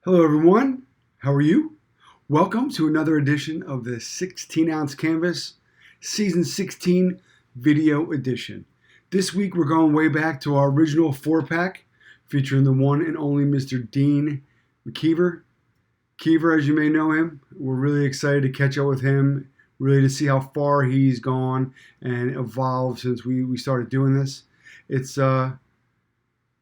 Hello, everyone. How are you? Welcome to another edition of the 16-ounce Canvas Season 16 Video Edition. This week, we're going way back to our original 4-pack featuring the one and only Mr. Dean McKeever. Keever, as you may know him, we're really excited to catch up with him, really to see how far he's gone and evolved since we started doing this. It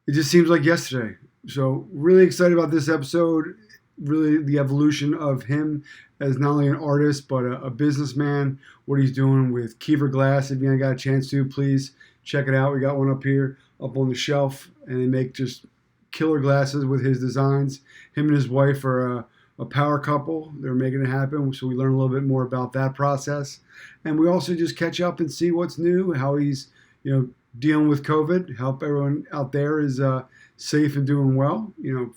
just seems like yesterday. So really excited about this episode. Really the evolution of him as not only an artist but a businessman. What he's doing with Keever Glass. If you haven't got a chance to, please check it out. We got one up here, up on the shelf, and they make just killer glasses with his designs. Him and his wife are a power couple. They're making it happen. So we learn a little bit more about that process, and we also just catch up and see what's new, how he's dealing with COVID. Hope everyone out there is safe and doing well.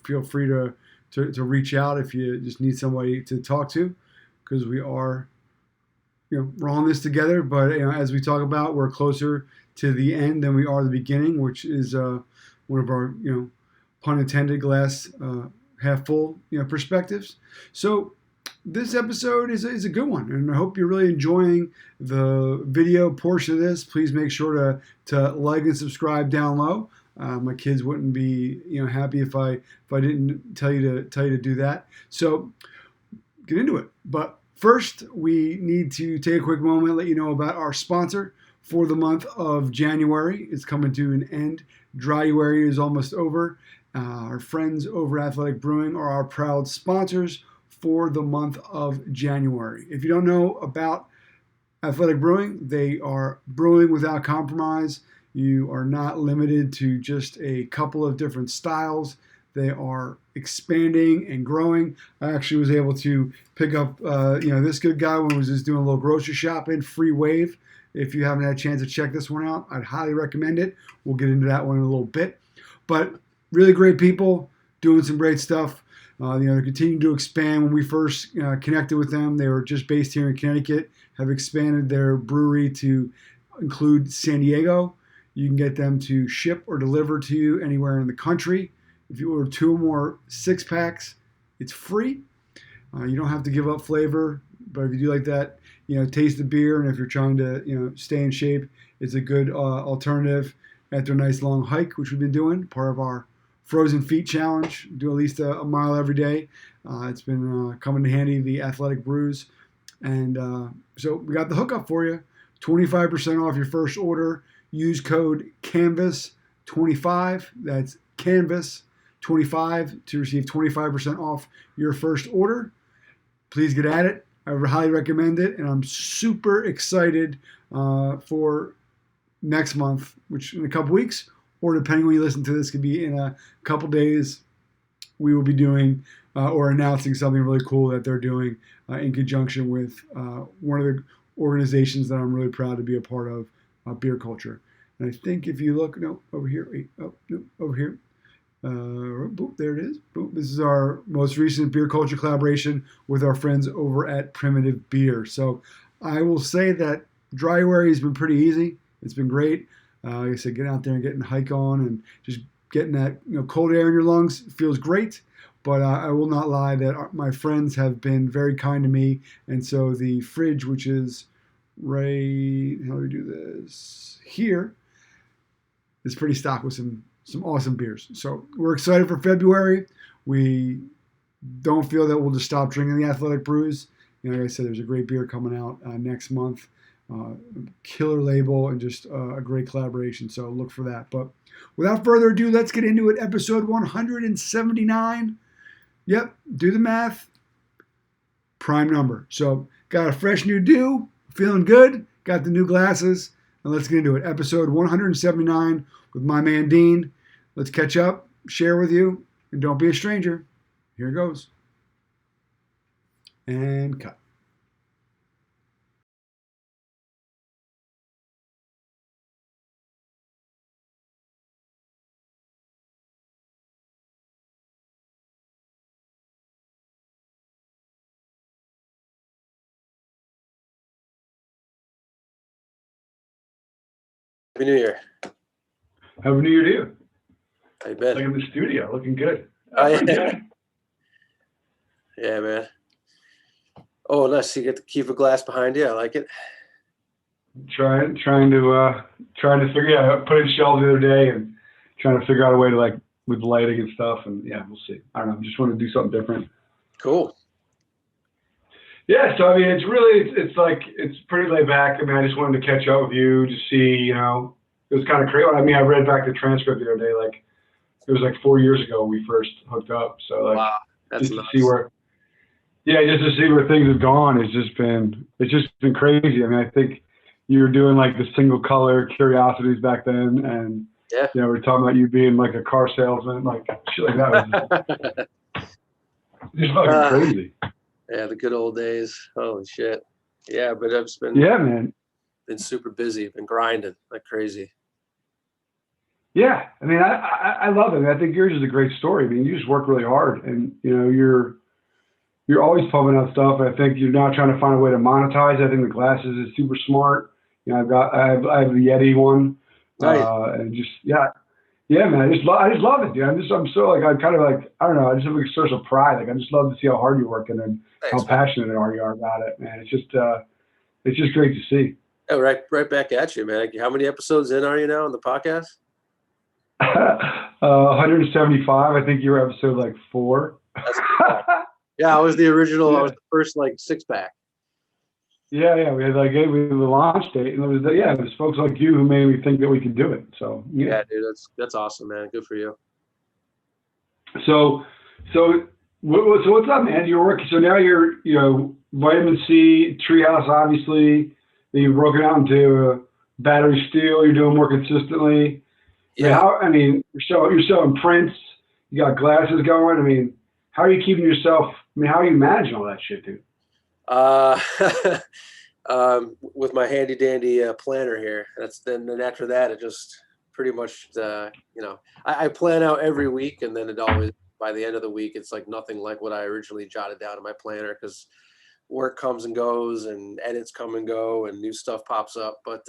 Feel free to reach out if you just need somebody to talk to, because we are, we're on this together. But as we talk about, we're closer to the end than we are the beginning, which is one of our, pun intended, glass half full, perspectives. So this episode is a good one, and I hope you're really enjoying the video portion of this. Please make sure to like and subscribe down low. My kids wouldn't be happy if I didn't tell you to do that. So get into it. But first, we need to take a quick moment, let you know about our sponsor for the month of January. It's coming to an end. Dryuary is almost over. Our friends over at Athletic Brewing are our proud sponsors for the month of January. If you don't know about Athletic Brewing, they are brewing without compromise. You are not limited to just a couple of different styles. They are expanding and growing. I actually was able to pick up, this good guy when I was just doing a little grocery shopping, Free Wave. If you haven't had a chance to check this one out, I'd highly recommend it. We'll get into that one in a little bit. But really great people doing some great stuff. They're continuing to expand. When we first connected with them, they were just based here in Connecticut, have expanded their brewery to include San Diego. You can get them to ship or deliver to you anywhere in the country. If you order 2 or more 6-packs, it's free. You don't have to give up flavor, but if you do like that, taste the beer, and if you're trying to, stay in shape, it's a good alternative after a nice long hike, which we've been doing, part of our Frozen Feet Challenge. Do at least a mile every day. It's been coming in handy, the athletic brews. And so we got the hookup for you. 25% off your first order. Use code CANVAS25. That's CANVAS25 to receive 25% off your first order. Please get at it. I highly recommend it. And I'm super excited for next month, which in a couple weeks, or depending when you listen to this, could be in a couple days, we will be doing or announcing something really cool that they're doing in conjunction with one of the organizations that I'm really proud to be a part of, Beer Culture. And I think if you look, over here, over here. Boop, there it is. Boop. This is our most recent Beer Culture collaboration with our friends over at Primitive Beer. So I will say that Dryuary has been pretty easy. It's been great. Like I said, getting out there and getting a hike on and just getting that cold air in your lungs feels great. But I will not lie that my friends have been very kind to me. And so the fridge, which is right, how do we do this? Here, is pretty stocked with some awesome beers. So we're excited for February. We don't feel that we'll just stop drinking the athletic brews. Like I said, there's a great beer coming out next month. Killer label and just a great collaboration. So look for that. But without further ado, let's get into it. Episode 179. Yep, do the math. Prime number. So got a fresh new do. Feeling good. Got the new glasses. And let's get into it. Episode 179 with my man Dean. Let's catch up, share with you, and don't be a stranger. Here it goes. And cut. Happy New Year. Happy New Year to you. How you been? Like in the studio, looking good. Oh, yeah. Pretty good. Yeah, man. Oh, nice. You get the McKeever glass behind you. I like it. Trying to figure out, put in shelves the other day and trying to figure out a way to like with lighting and stuff. And yeah, we'll see. I don't know. Just want to do something different. Cool. Yeah. So I mean, it's like it's pretty laid back. I mean, I just wanted to catch up with you to see. It was kind of crazy. I mean, I read back the transcript the other day. Like it was like 4 years ago we first hooked up. So like Wow. That's just to see nuts. where yeah, just to see where things have gone. It's just been crazy. I mean, I think you were doing like the single color curiosities back then, and Yeah. we're talking about you being like a car salesman, like shit like that was just fucking uh, crazy. yeah, the good old days. Holy shit. Yeah, but I've just Yeah, man. been super busy, been grinding like crazy. Yeah, I mean, I love it. I think yours is a great story. I mean, you just work really hard, and you're always pumping out stuff. I think you're now trying to find a way to monetize. I think the glasses is super smart. I have the Yeti one, Nice. and just yeah, man. I just love it, dude. I'm so like I'm kind of like I don't know. I just have like a source of pride. Like I just love to see how hard you work and then how Thanks, man. passionate you are about it, man. It's just great to see. Oh, right back at you, man. Like, how many episodes in are you now on the podcast? 175. I think you're episode like 4. That's yeah, I was the original. I was Yeah. the first like 6-pack. Yeah. We had the launch date, and it was folks like you who made me think that we could do it. So yeah. Yeah, dude, that's awesome, man. Good for you. So so what's up, man? You're working. So now you're vitamin C, Treehouse, obviously. Then you've broken out into battery steel. You're doing more consistently. Yeah. I mean, you're selling prints. You got glasses going. I mean, how are you keeping yourself? I mean, how are you managing all that shit, dude? Uh, with my handy dandy planner here. Then after that, it just pretty much I plan out every week, and then it always by the end of the week, it's like nothing like what I originally jotted down in my planner because work comes and goes, and edits come and go, and new stuff pops up. But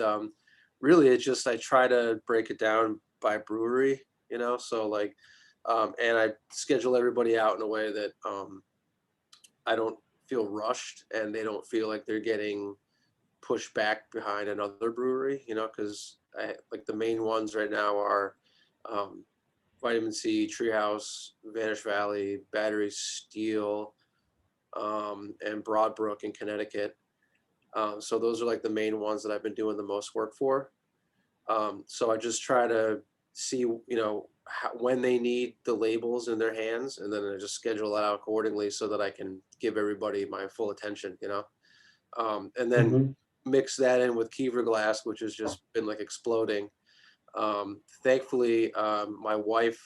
really, it's just I try to break it down by brewery, So like, and I schedule everybody out in a way that I don't feel rushed and they don't feel like they're getting pushed back behind another brewery, because like the main ones right now are um, Vitamin C, Treehouse, Vanish Valley, Battery Steel, and Broadbrook in Connecticut. So those are like the main ones that I've been doing the most work for. So I just try to see, when they need the labels in their hands, and then I just schedule it out accordingly so that I can give everybody my full attention. And then Hmm. mix that in with Kiever glass, which has just been like exploding. Thankfully, my wife,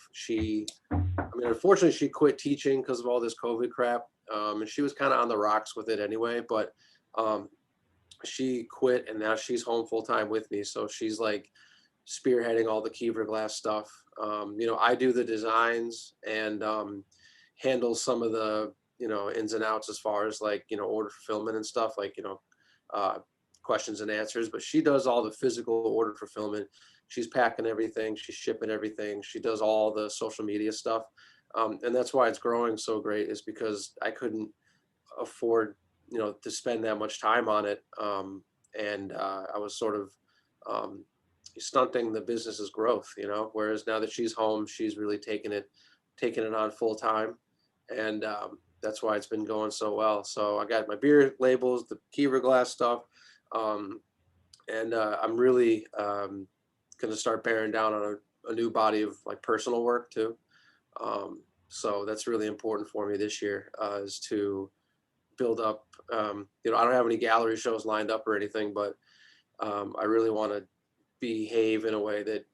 unfortunately, she quit teaching because of all this COVID crap, and she was kind of on the rocks with it anyway. But um, she quit, and now she's home full time with me. So she's like spearheading all the Kiever glass stuff. I do the designs and handle some of the ins and outs as far as like order fulfillment and stuff like uh, questions and answers. But she does all the physical order fulfillment. She's packing everything. She's shipping everything. She does all the social media stuff. And that's why it's growing so great is because I couldn't afford to spend that much time on it. And I was sort of um, stunting the business's growth, whereas now that she's home, she's really taking it on full time. And that's why it's been going so well. So I got my beer labels, the Kiever glass stuff. Um, and I'm really going to start bearing down on a new body of like personal work too. So that's really important for me this year is to build up. I don't have any gallery shows lined up or anything, but I really want to behave in a way that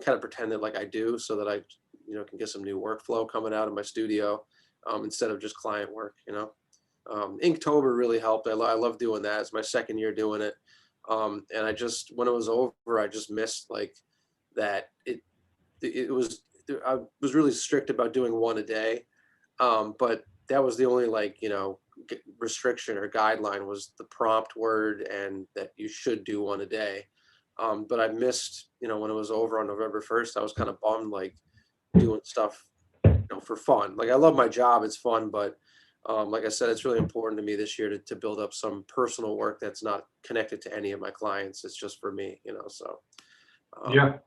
kind of pretend that like I do, so that I, can get some new workflow coming out of my studio instead of just client work. Inktober really helped. I love doing that. It's my second year doing it, and when it was over, I just missed like that. It was I was really strict about doing one a day, but that was the only like restriction or guideline was the prompt word and that you should do one a day. But I missed, when it was over on November 1st, I was kind of bummed, like doing stuff, for fun. Like I love my job, it's fun, but like I said, it's really important to me this year to build up some personal work that's not connected to any of my clients. It's just for me, so um, Yeah.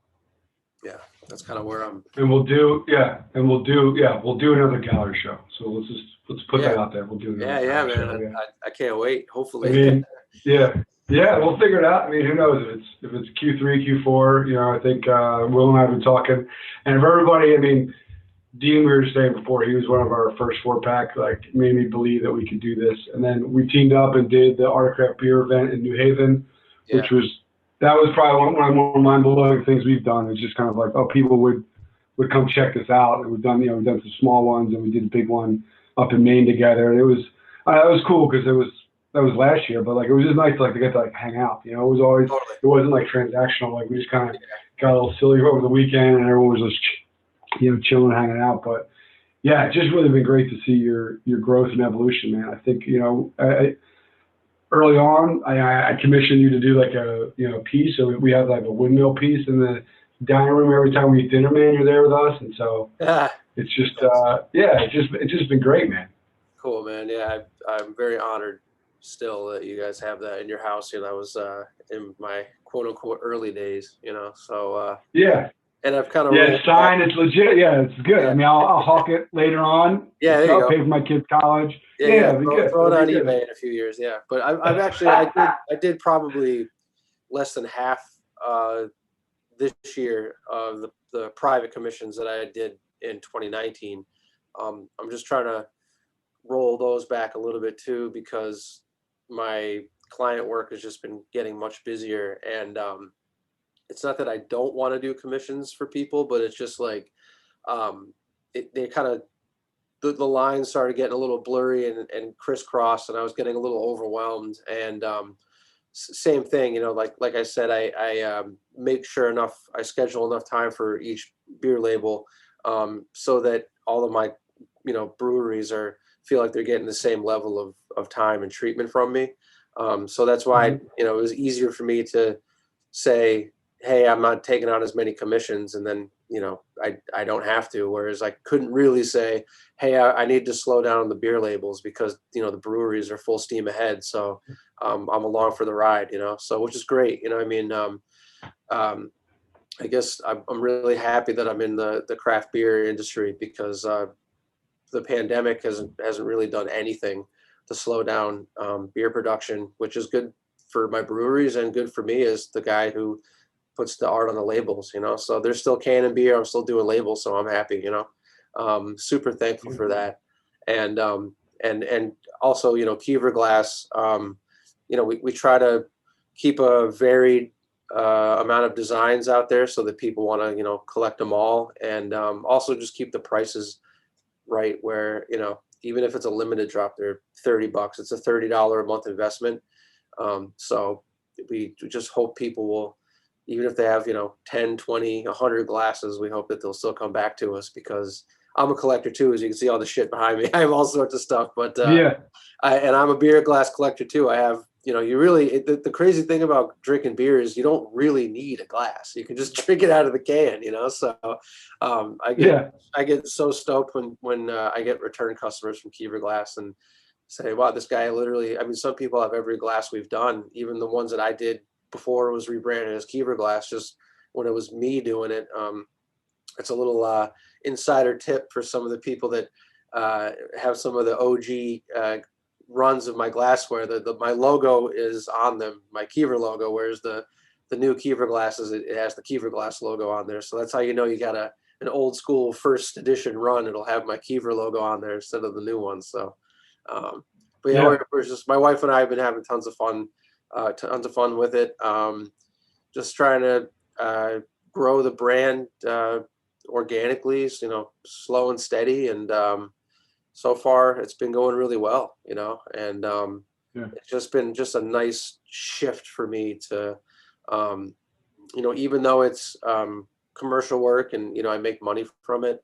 yeah, that's kind of where I'm. And we'll do another gallery show. So let's put that Yeah, out there. We'll do another yeah, gallery man. show. Yeah. I can't wait. I Hopefully. mean, yeah, yeah, we'll figure it out. I mean, who knows if it's Q3, Q4? I think Will and I have been talking, and for everybody, I mean, Dean, we were just saying before, he was one of our first 4-pack, like made me believe that we could do this, and then we teamed up and did the Art of Craft Beer event in New Haven, Yeah. which was probably one of the more mind-blowing things we've done. It's just kind of like, oh, people would come check this out. And we've done some small ones, and we did a big one up in Maine together. And it was cool because that was last year, but like it was just nice to get to hang out. It was always Totally. it wasn't like transactional. Like we just kind of Yeah. got a little silly over the weekend, and everyone was just chilling, hanging out. But yeah, it's just really been great to see your growth and evolution, man. I think early on, I commissioned you to do like a piece. So we have like a windmill piece in the dining room every time we eat dinner, man. You're there with us, and so it's just it's just been great, man. Cool, man. Yeah, I'm very honored still that you guys have that in your house. I was in my quote unquote early days, so Yeah. and I've kind of Yeah, it's signed. It's legit. Yeah, it's good. Yeah. I mean, I'll hawk it later on. Yeah, there you go. Pay for my kids' college. Yeah. It'll be good. Throw it It'll on be good. eBay in a few years. Yeah, but I've actually I did probably less than half this year of the private commissions that I did in 2019. I'm just trying to roll those back a little bit too because my client work has just been getting much busier, and it's not that I don't want to do commissions for people, but it's just like they kind of the lines started getting a little blurry and crisscross, and I was getting a little overwhelmed. And same thing, like I said, I make sure I schedule enough time for each beer label, so that all of my breweries feel like they're getting the same level of time and treatment from me. So that's why it was easier for me to say, hey, I'm not taking on as many commissions, and then I don't have to. Whereas I couldn't really say, hey, I need to slow down on the beer labels because the breweries are full steam ahead. So I'm along for the ride, so which is great. I mean, I guess I'm really happy that I'm in the craft beer industry because the pandemic hasn't really done anything to slow down beer production, which is good for my breweries and good for me as the guy who puts the art on the labels, so they're still canning beer. I'm still doing labels. So I'm happy, super thankful for that. And also, McKeever glass, we try to keep a varied amount of designs out there so that people want to, collect them all. And also just keep the prices right where, even if it's a limited drop, they're $30. It's a $30 a month investment. So we just hope people will, even if they have 10, 20, 100 glasses, we hope that they'll still come back to us because I'm a collector too, as you can see all the shit behind me. I have all sorts of stuff, but and I'm a beer glass collector too. I have you really the crazy thing about drinking beer is you don't really need a glass. You can just drink it out of the can, so I get so stoked when I get return customers from McKeever glass and say, wow, this guy literally, I mean, some people have every glass we've done, even the ones that I did before it was rebranded as McKeever glass, just when it was me doing it. It's a little insider tip for some of the people that have some of the OG runs of my glassware. My logo is on them, my McKeever logo, whereas the new McKeever glasses, it has the McKeever glass logo on there. So that's how you got an old school first edition run. It'll have my McKeever logo on there instead of the new one. So but we're just, my wife and I have been having tons of fun with it. Just trying to grow the brand organically, slow and steady. And so far it's been going really well, and it's just been a nice shift for me to, even though it's commercial work and, I make money from it,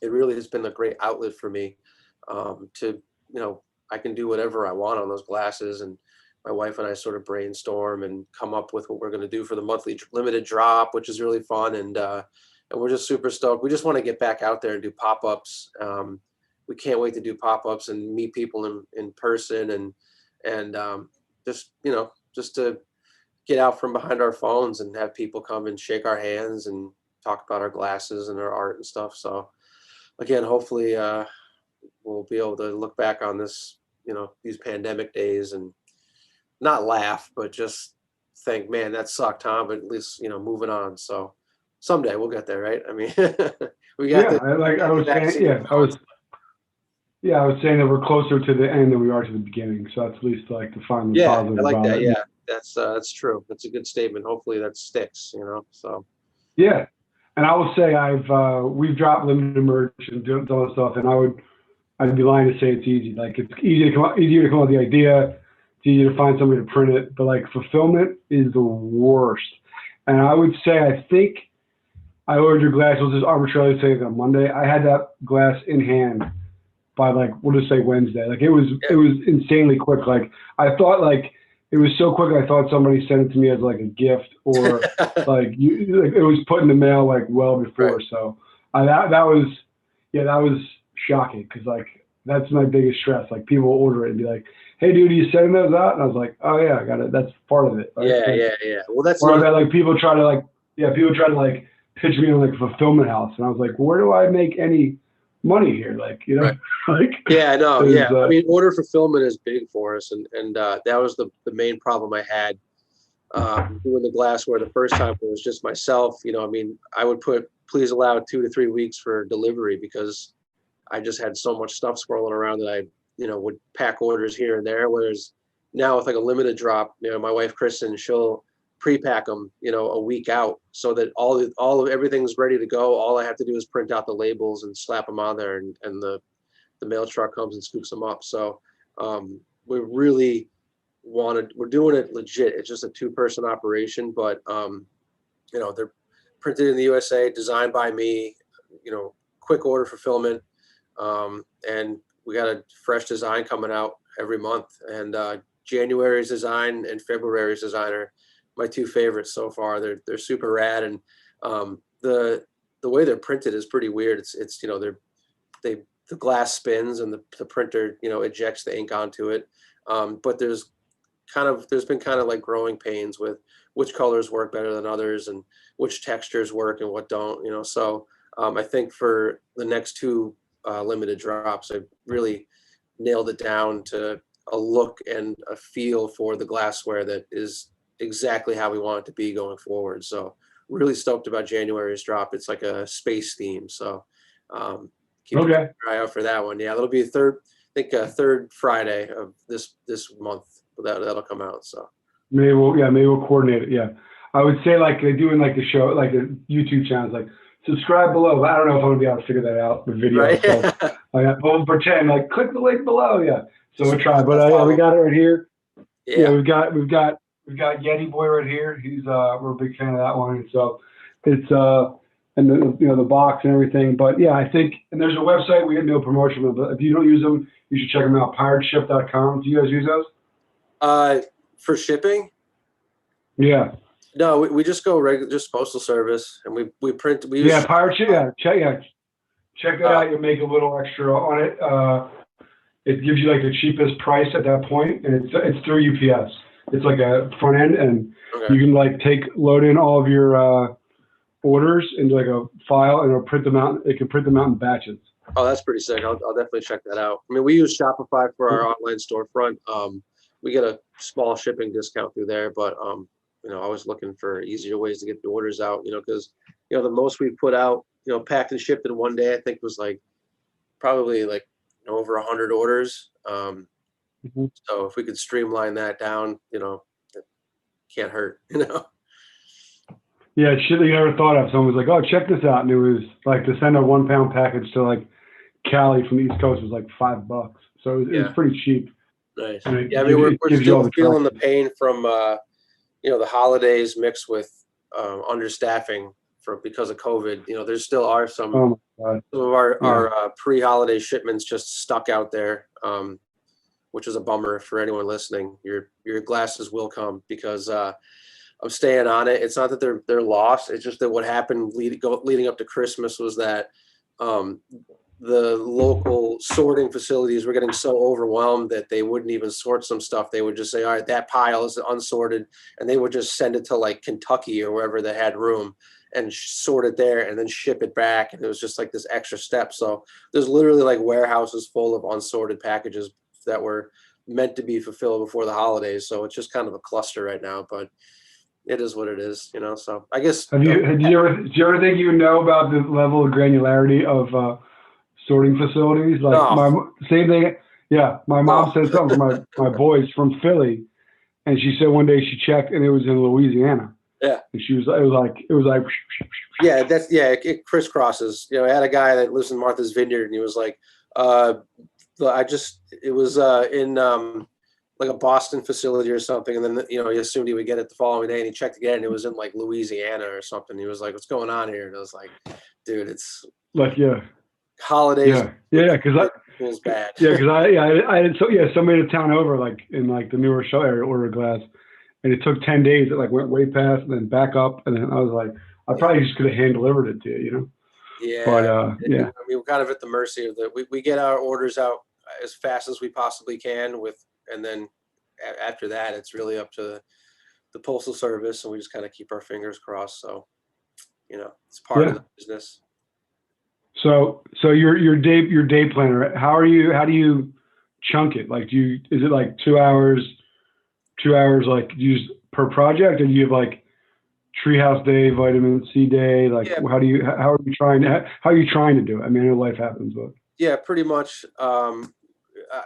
it really has been a great outlet for me to, I can do whatever I want on those glasses, and my wife and I sort of brainstorm and come up with what we're going to do for the monthly limited drop, which is really fun. And we're just super stoked. We just want to get back out there and do pop-ups, we can't wait to do pop-ups and meet people in person and just, just to get out from behind our phones and have people come and shake our hands and talk about our glasses and our art and stuff. So again, hopefully we'll be able to look back on this, these pandemic days and not laugh, but just think, man, that sucked, huh? But at least, moving on. So someday we'll get there, right? I mean, we got Yeah, I was saying, I was saying that we're closer to the end than we are to the beginning. So that's at least like to find the positive I like about that. it. Yeah, that's true. That's a good statement. Hopefully that sticks, so. Yeah. And I will say we've dropped limited merch and done stuff, and I'd be lying to say it's easy. Like it's easier to come up with the idea. It's easier to find somebody to print it, but like fulfillment is the worst. And I would say, I think I ordered your glass. We'll just arbitrarily say on Monday. I had that glass in hand by like, we'll just say Wednesday. Like it was insanely quick. Like I thought like it was so quick. I thought somebody sent it to me as like a gift or like it was put in the mail like well before. Right. So that was shocking because like that's my biggest stress. Like people order it and be like, "Hey, dude, are you sending those out?" And I was like, "Oh yeah, I got it. That's part of it." Right? Yeah. Well, that's or that like people try to pitch me on like a fulfillment house, and I was like, well, "Where do I make any money here?" Like Right. like Yeah, no, yeah. I mean, order fulfillment is big for us, and that was the main problem I had doing the glassware the first time. It was just myself. I mean, I would put please allow 2 to 3 weeks for delivery because I just had so much stuff swirling around that I would pack orders here and there. Whereas now with like a limited drop, my wife Kristen, she'll pre-pack them, a week out so that all of everything's ready to go. All I have to do is print out the labels and slap them on there, and the mail truck comes and scoops them up. So we really we're doing it legit. It's just a 2-person operation, but they're printed in the USA, designed by me, quick order fulfillment. And we got a fresh design coming out every month, and January's design and February's design are my 2 favorites so far. They're super rad, and the way they're printed is pretty weird. It's the glass spins and the printer ejects the ink onto it, but there's been kind of like growing pains with which colors work better than others and which textures work and what don't. So I think for the next 2 limited drops, I really nailed it down to a look and a feel for the glassware that is exactly how we want it to be going forward. So really stoked about January's drop. It's like a space theme. So keep an eye out for that one. Yeah, that'll be third Friday of this month. That'll come out. So maybe we'll coordinate it. Yeah, I would say like they do in like the show, like the YouTube channels, like subscribe below. But I don't know if I'm gonna be able to figure that out. The video. Right. So we'll pretend like click the link below. Yeah. So we'll try. But we got it right here. Yeah, we've got Yeti Boy right here. He's we're a big fan of that one. And so it's and the box and everything. But yeah, I think, and there's a website we get no promotion, but if you don't use them, you should check them out. Pirateship.com. Do you guys use those? For shipping? Yeah. No, we just go regular, just postal service, and we print. We use Pirate Ship. Check that out. You make a little extra on it. It gives you like the cheapest price at that point, and it's through UPS. It's like a front end, and you can like load in all of your orders into like a file, and it'll print them out. It can print them out in batches. Oh, that's pretty sick. I'll definitely check that out. I mean, we use Shopify for our online storefront. We get a small shipping discount through there, but I was looking for easier ways to get the orders out. Because the most we put out, packed and shipped in one day, I think was like probably like over 100 orders. So if we could streamline that down, it can't hurt. Yeah, shit that you never thought of. Someone was like, "Oh, check this out," and it was like to send a 1-pound package to like Cali from the East Coast was like $5. So it was pretty cheap. Nice. Yeah, I mean, we're still feeling the pain from the holidays mixed with understaffing because of COVID. There still are some of our pre-holiday shipments just stuck out there, which is a bummer for anyone listening. Your glasses will come because I'm staying on it. It's not that they're lost. It's just that what happened leading up to Christmas was that the local sorting facilities were getting so overwhelmed that they wouldn't even sort some stuff. They would just say, all right, that pile is unsorted. And they would just send it to like Kentucky or wherever they had room and sort it there and then ship it back. And it was just like this extra step. So there's literally like warehouses full of unsorted packages that were meant to be fulfilled before the holidays. So it's just kind of a cluster right now, but it is what it is, you know? So I guess. Did you ever think you know about the level of granularity of sorting facilities? Like No, same thing. Yeah, my mom no. said something for my boys from Philly, and she said one day she checked and it was in Louisiana. Yeah. And it was like. Yeah, it crisscrosses. You know, I had a guy that lives in Martha's Vineyard, and he was like, it was in like a Boston facility or something, and then he assumed he would get it the following day, and he checked again, and it was in like Louisiana or something. He was like, "What's going on here?" And I was like, "Dude, it's Like holidays. because Feels bad." I had somebody to town over like in like the newer show area ordered glass, and it took 10 days. It like went way past and then back up, and then I was like, I probably just could have hand delivered it to you, you know. Yeah, But I mean, we're kind of at the mercy of we get our orders out as fast as we possibly can and then after that, it's really up to the postal service, and we just kind of keep our fingers crossed. So, it's part of yeah. the business. So your day planner. How do you chunk it? Like is it like 2 hours like use per project, or do you have like treehouse day, vitamin C day? Like Yeah, how are you trying to do it? I mean, I know life happens, but yeah, pretty much.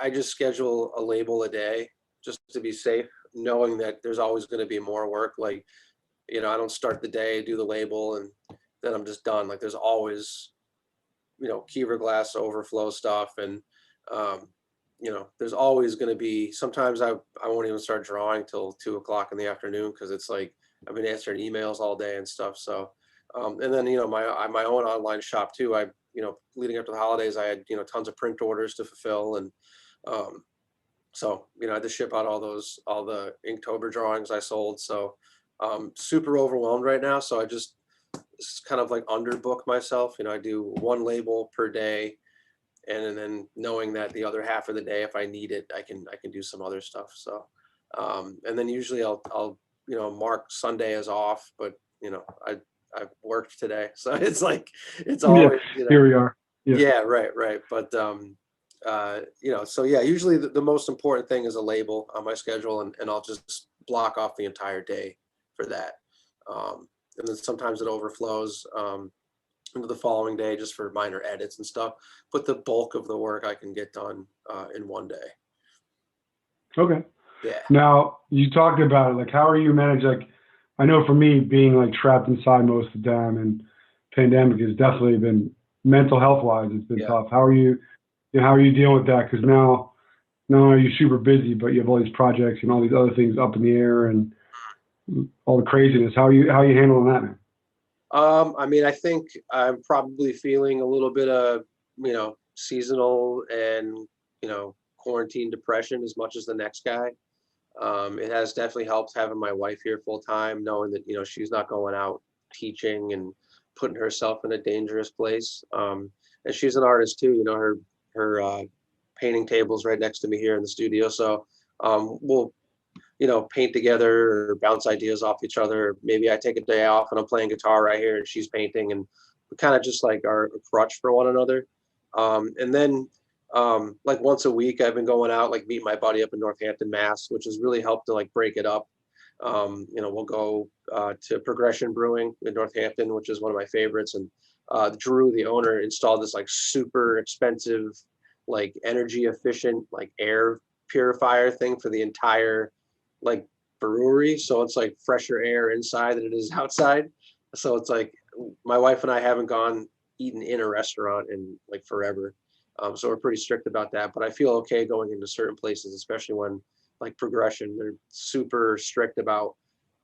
I just schedule a label a day just to be safe, knowing that there's always going to be more work. Like, I don't start the day, do the label, and then I'm just done. Like, there's always Keever glass overflow stuff, and there's always going to be. Sometimes I won't even start drawing till 2 o'clock in the afternoon because it's like I've been answering emails all day and stuff. So, and then my own online shop too. Leading up to the holidays, I had tons of print orders to fulfill, and so I had to ship out all the Inktober drawings I sold. So, super overwhelmed right now. So I just kind of like underbook myself. I do one label per day, and then knowing that the other half of the day, if I need it, I can do some other stuff. So, and then usually I'll mark Sunday as off, but I've worked today, so it's like it's yeah, always here we are. Yeah. yeah, right. But so yeah, usually the most important thing is a label on my schedule, and I'll just block off the entire day for that. And then sometimes it overflows into the following day just for minor edits and stuff. But the bulk of the work I can get done in one day. Okay. Yeah. Now you talked about it. Like, how are you managing? Like, I know for me, being like trapped inside most of the time, and pandemic has definitely been mental health wise. It's been Yeah. tough. How are you? How are you dealing with that? Because now, not only are you super busy, but you have all these projects and all these other things up in the air and all the craziness. How are you handling that, man? I mean, I think I'm probably feeling a little bit of, seasonal and, quarantine depression as much as the next guy. It has definitely helped having my wife here full time, knowing that, she's not going out teaching and putting herself in a dangerous place. And she's an artist too, her painting table's right next to me here in the studio. So we'll paint together or bounce ideas off each other. Maybe I take a day off and I'm playing guitar right here and she's painting, and we kind of just like are a crutch for one another. And then like once a week I've been going out, like meet my buddy up in Northampton, Mass, which has really helped to like break it up. We'll go to Progression Brewing in Northampton, which is one of my favorites. And Drew, the owner, installed this like super expensive, like energy efficient, like air purifier thing for the entire like brewery. So it's like fresher air inside than it is outside. So it's like my wife and I haven't eaten in a restaurant in like forever. So we're pretty strict about that, but I feel okay going into certain places, especially when like Progression, they're super strict about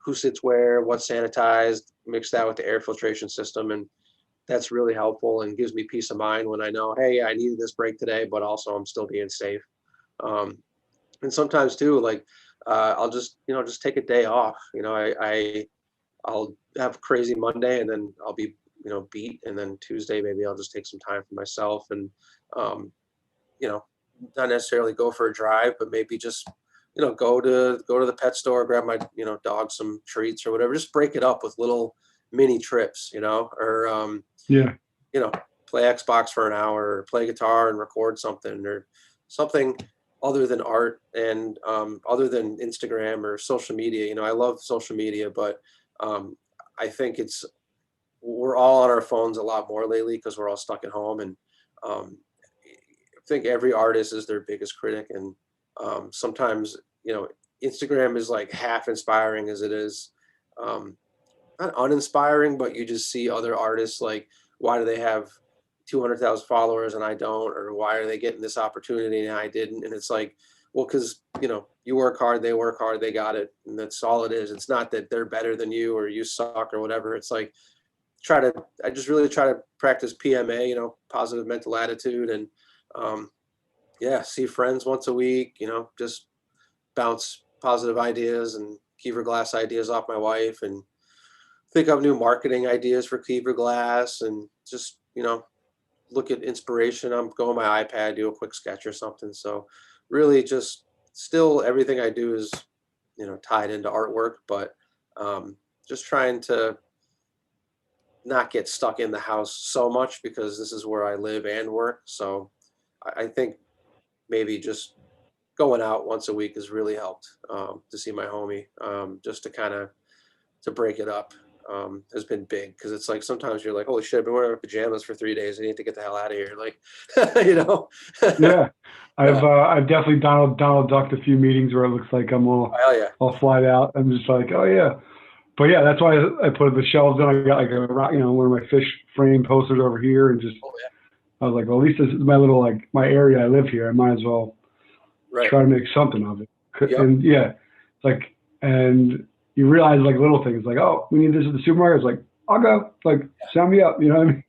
who sits where, what's sanitized, mix that with the air filtration system. And that's really helpful and gives me peace of mind when I know, hey, I needed this break today, but also I'm still being safe. And sometimes too, like I'll just take a day off. I'll have a crazy Monday, and then I'll be beat. And then Tuesday, maybe I'll just take some time for myself and, um, you know, not necessarily go for a drive, but maybe just, go to the pet store, grab my, dog some treats or whatever, just break it up with little mini trips, or, Yeah. you know, play Xbox for an hour or play guitar and record something or something other than art and other than Instagram or social media. I love social media, but um, I think we're all on our phones a lot more lately because we're all stuck at home. And um, I think every artist is their biggest critic. And sometimes, Instagram is like half inspiring as it is. Um, Not uninspiring, but you just see other artists like, why do they have 200,000 followers and I don't, or why are they getting this opportunity and I didn't? And it's like, well, because you work hard, they work hard, they got it, and that's all it is. It's not that they're better than you or you suck or whatever. It's like I just really try to practice PMA, positive mental attitude, and um, yeah, see friends once a week, just bounce positive ideas and Kiever Glass ideas off my wife and think up new marketing ideas for Cleaver Glass and just, look at inspiration. I'm going my iPad, do a quick sketch or something. So really just still everything I do is, tied into artwork, but just trying to not get stuck in the house so much because this is where I live and work. So I think maybe just going out once a week has really helped to see my homie, just to kind of to break it up has been big because it's like sometimes you're like, holy shit, I've been wearing my pajamas for 3 days. I need to get the hell out of here. Like, you know? Yeah. Yeah. I've definitely Donald ducked a few meetings where it looks like I'm Hell yeah. all flied out. I'm just like, oh yeah. But yeah, that's why I put the shelves in. I got like one of my fish frame posters over here, and just Oh yeah. I was like, well, at least this is my little like my area. I live here. I might as well Right. try to make something of it. Yep. And yeah, it's like, and you realize like little things like, oh, we need this at the supermarket. It's like, I'll go. Like, sign me up. You know what I mean?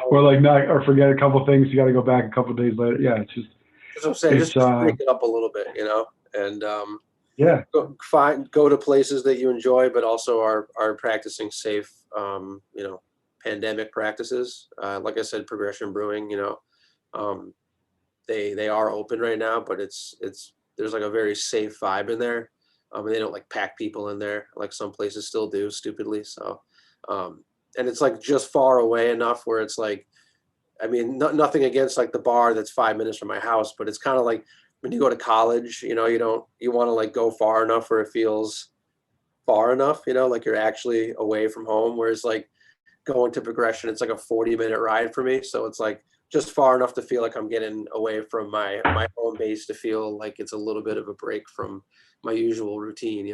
Or like not, or forget a couple things. You got to go back a couple days later. Yeah, it's just, That's what I'm saying. it's Just break it up a little bit, and yeah, go to places that you enjoy, but also are practicing safe, pandemic practices. Like I said, Progression Brewing, um, they are open right now, but it's there's like a very safe vibe in there. And they don't like pack people in there like some places still do stupidly. So, and it's like just far away enough where it's like, I mean, nothing against like the bar that's 5 minutes from my house, but it's kind of like when you go to college, you want to like go far enough where it feels far enough, like you're actually away from home. Whereas like going to Progression, it's like a 40-minute ride for me. So it's like just far enough to feel like I'm getting away from my home base to feel like it's a little bit of a break from my usual routine.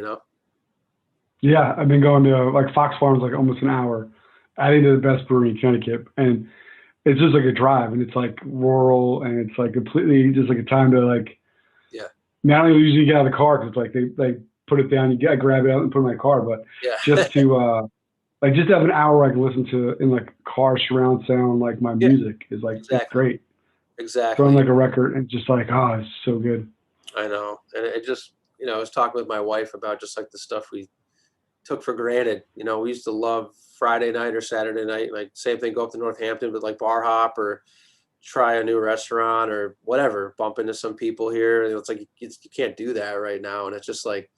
yeah. I've been going to like Fox Farms like almost an hour, adding to the best brewery in Connecticut, and it's just like a drive, and it's like rural, and it's like completely just like a time to like Yeah. not only usually get out of the car because like they put it down, I grab it out and put it in my car, but Yeah. just to like just to have an hour I can listen to in like car surround sound like my Yeah, music is like it's exactly. great. Throwing Exactly. like a record and just like oh it's so good. I know. And it just, I was talking with my wife about just like the stuff we took for granted. We used to love Friday night or Saturday night, like same thing, go up to Northampton, but like bar hop or try a new restaurant or whatever, bump into some people here. It's like you can't do that right now. And it's just like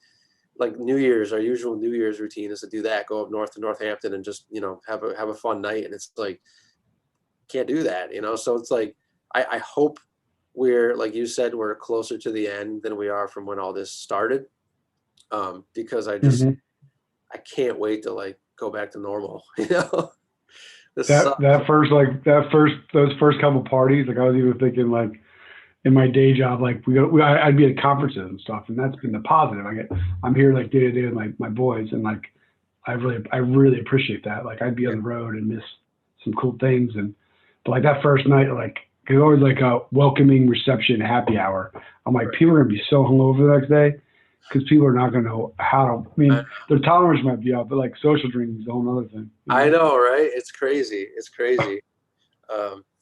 New Year's, our usual New Year's routine is to do that, go up north to Northampton and just, have a fun night. And it's like can't do that. So it's like I hope we're, like you said, we're closer to the end than we are from when all this started. Because Hmm. I can't wait to like go back to normal, you know. This sucks. That first like that first those first couple parties like I was even thinking like in my day job like I'd be at conferences and stuff and that's been the positive I'm here like day to day with my boys and like I really appreciate that like I'd be Yeah, on the road and miss some cool things and but like that first night like it's always like a welcoming reception happy hour. I'm like right. people are gonna be so hungover the next day because people are not gonna know how to. I I, mean their tolerance might be out but like social drinking is a whole other thing. You I know? know, right? It's crazy. It's crazy.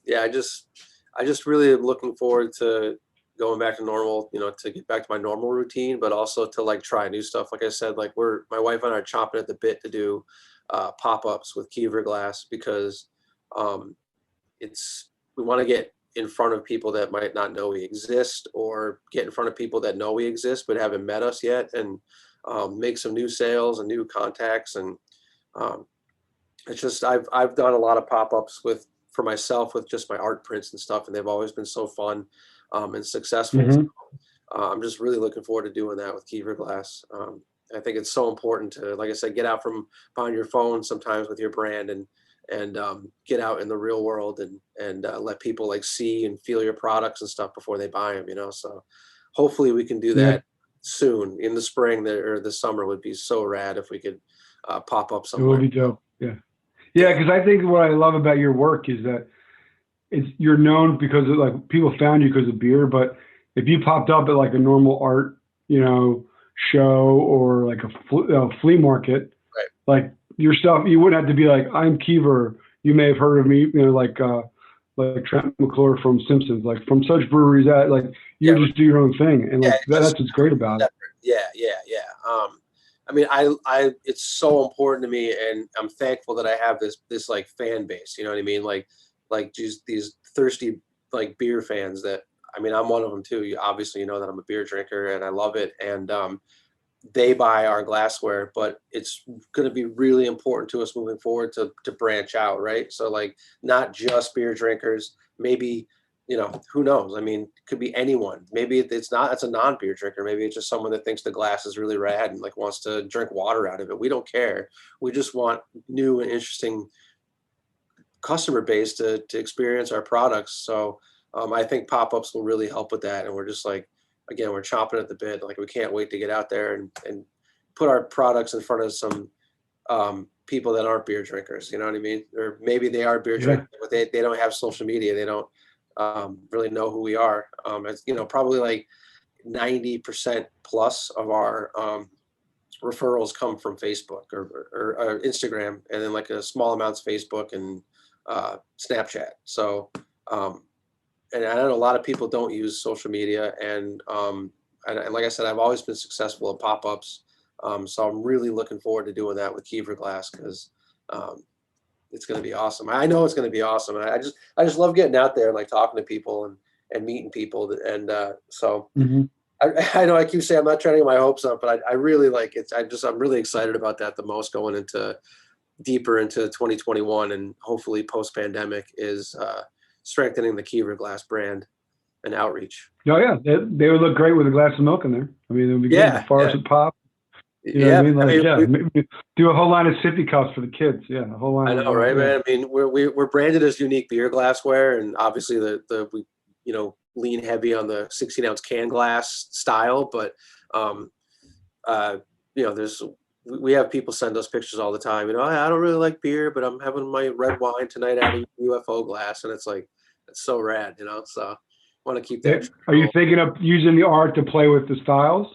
Yeah, I just really am looking forward to going back to normal, to get back to my normal routine, but also to like try new stuff. Like I said, like my wife and I are chomping at the bit to do pop-ups with McKeever glass because we want to get in front of people that might not know we exist, or get in front of people that know we exist but haven't met us yet, and make some new sales and new contacts. And it's just I've done a lot of pop-ups for myself with just my art prints and stuff, and they've always been so fun and successful. Mm-hmm. So, I'm just really looking forward to doing that with McKeever glass. I think it's so important to, like I said, get out from behind your phone sometimes with your brand, and get out in the real world, and let people like see and feel your products and stuff before they buy them, So hopefully we can do that soon in the spring or the summer. Would be so rad if we could pop up It would somewhere. be dope. Yeah, because I think what I love about your work is that you're known because of, like, people found you because of beer, but if you popped up at like a normal art, show, or like a flea market, Right. like your stuff, you wouldn't have to be like, I'm McKeever. You may have heard of me, like Trent McClure from Simpsons, like from such breweries that like you just do your own thing, and like that's what's great about it. Yeah. I mean, it's so important to me, and I'm thankful that I have this like fan base. You know what I mean? Like just these thirsty like beer fans that, I mean, I'm one of them too. Obviously, that I'm a beer drinker and I love it. And they buy our glassware, but it's going to be really important to us moving forward to branch out, right? So like not just beer drinkers, maybe, who knows? I mean, it could be anyone. Maybe it's a non-beer drinker. Maybe it's just someone that thinks the glass is really rad and like wants to drink water out of it. We don't care. We just want new and interesting customer base to experience our products. So I think pop-ups will really help with that. And we're just like, again, we're chomping at the bit. Like we can't wait to get out there and put our products in front of some people that aren't beer drinkers. You know what I mean? Or maybe they are beer drinkers, but they don't have social media. They don't really know who we are. It's, probably like 90% plus of our referrals come from Facebook or Instagram, and then like a small amounts Facebook and Snapchat. So and I know a lot of people don't use social media, and like I said, I've always been successful at pop-ups. So I'm really looking forward to doing that with McKeever glass, because it's going to be awesome. I know it's going to be awesome. I just love getting out there and like talking to people and meeting people. And so I know I keep saying I'm not trying to get my hopes up, but I really like it. I'm really excited about that the most, going deeper into 2021, and hopefully post-pandemic is strengthening the McKeever glass brand and outreach. Oh yeah, they would look great with a glass of milk in there. I mean, it would be good. The forest would pop. You know what I mean? Like, maybe do a whole line of sippy cups for the kids. Yeah, a whole line. I know, right, man? I mean, we're branded as unique beer glassware, and obviously we lean heavy on the 16-ounce can glass style, but we have people send us pictures all the time. I don't really like beer, but I'm having my red wine tonight out of UFO glass, and it's like, it's so rad, So I want to keep that. Are you thinking of using the art to play with the styles,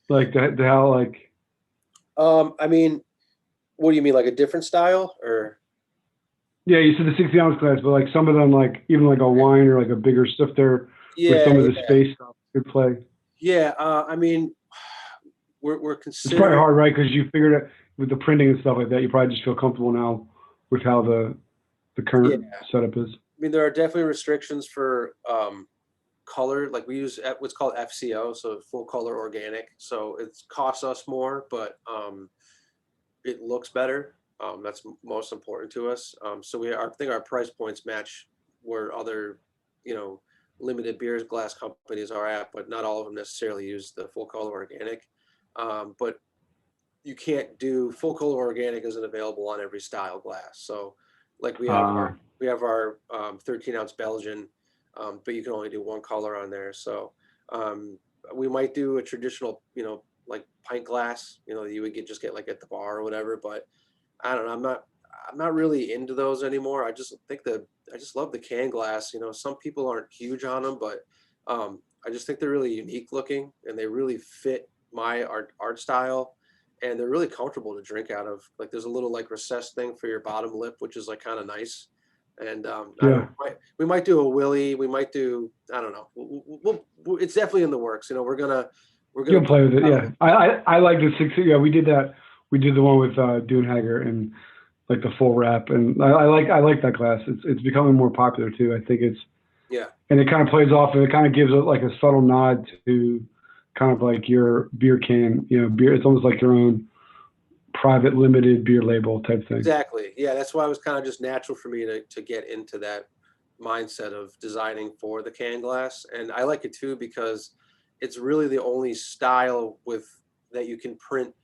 like how like? I mean, what do you mean, like a different style, or? Yeah, you said the 60-ounce glass, but like some of them, like even like a wine or like a bigger stifter with some of the space stuff could play. Yeah, I mean, we're considering. It's probably hard, right? Because you figured it with the printing and stuff like that. You probably just feel comfortable now with how the current setup is. I mean, there are definitely restrictions for color. Like we use what's called FCO, so full color organic. So it costs us more, but it looks better. That's most important to us. So I think our price points match where other, limited beers glass companies are at, but not all of them necessarily use the full color organic. But you can't do full color organic isn't available on every style glass. So like we have our 13-ounce Belgian, but you can only do one color on there. So we might do a traditional, like pint glass, you would get like at the bar or whatever, but I don't know. I'm not really into those anymore. I just love the can glass. Some people aren't huge on them, but I just think they're really unique looking, and they really fit my art style, and they're really comfortable to drink out of. Like there's a little like recessed thing for your bottom lip, which is like kind of nice. And we might do a Willy. We might do, I don't know. It's definitely in the works. We're gonna play with it. Yeah, I like the 60. Yeah, we did that We did the one with Dunehager and like the full wrap, and I like that glass. It's becoming more popular too. I think it's Yeah, and it kind of plays off and it kind of gives it like a subtle nod to kind of like your beer can, beer. It's almost like your own private limited beer label type thing. exactly. Yeah, that's why it was kind of just natural for me to get into that mindset of designing for the can glass. And I like it too because it's really the only style with that you can print,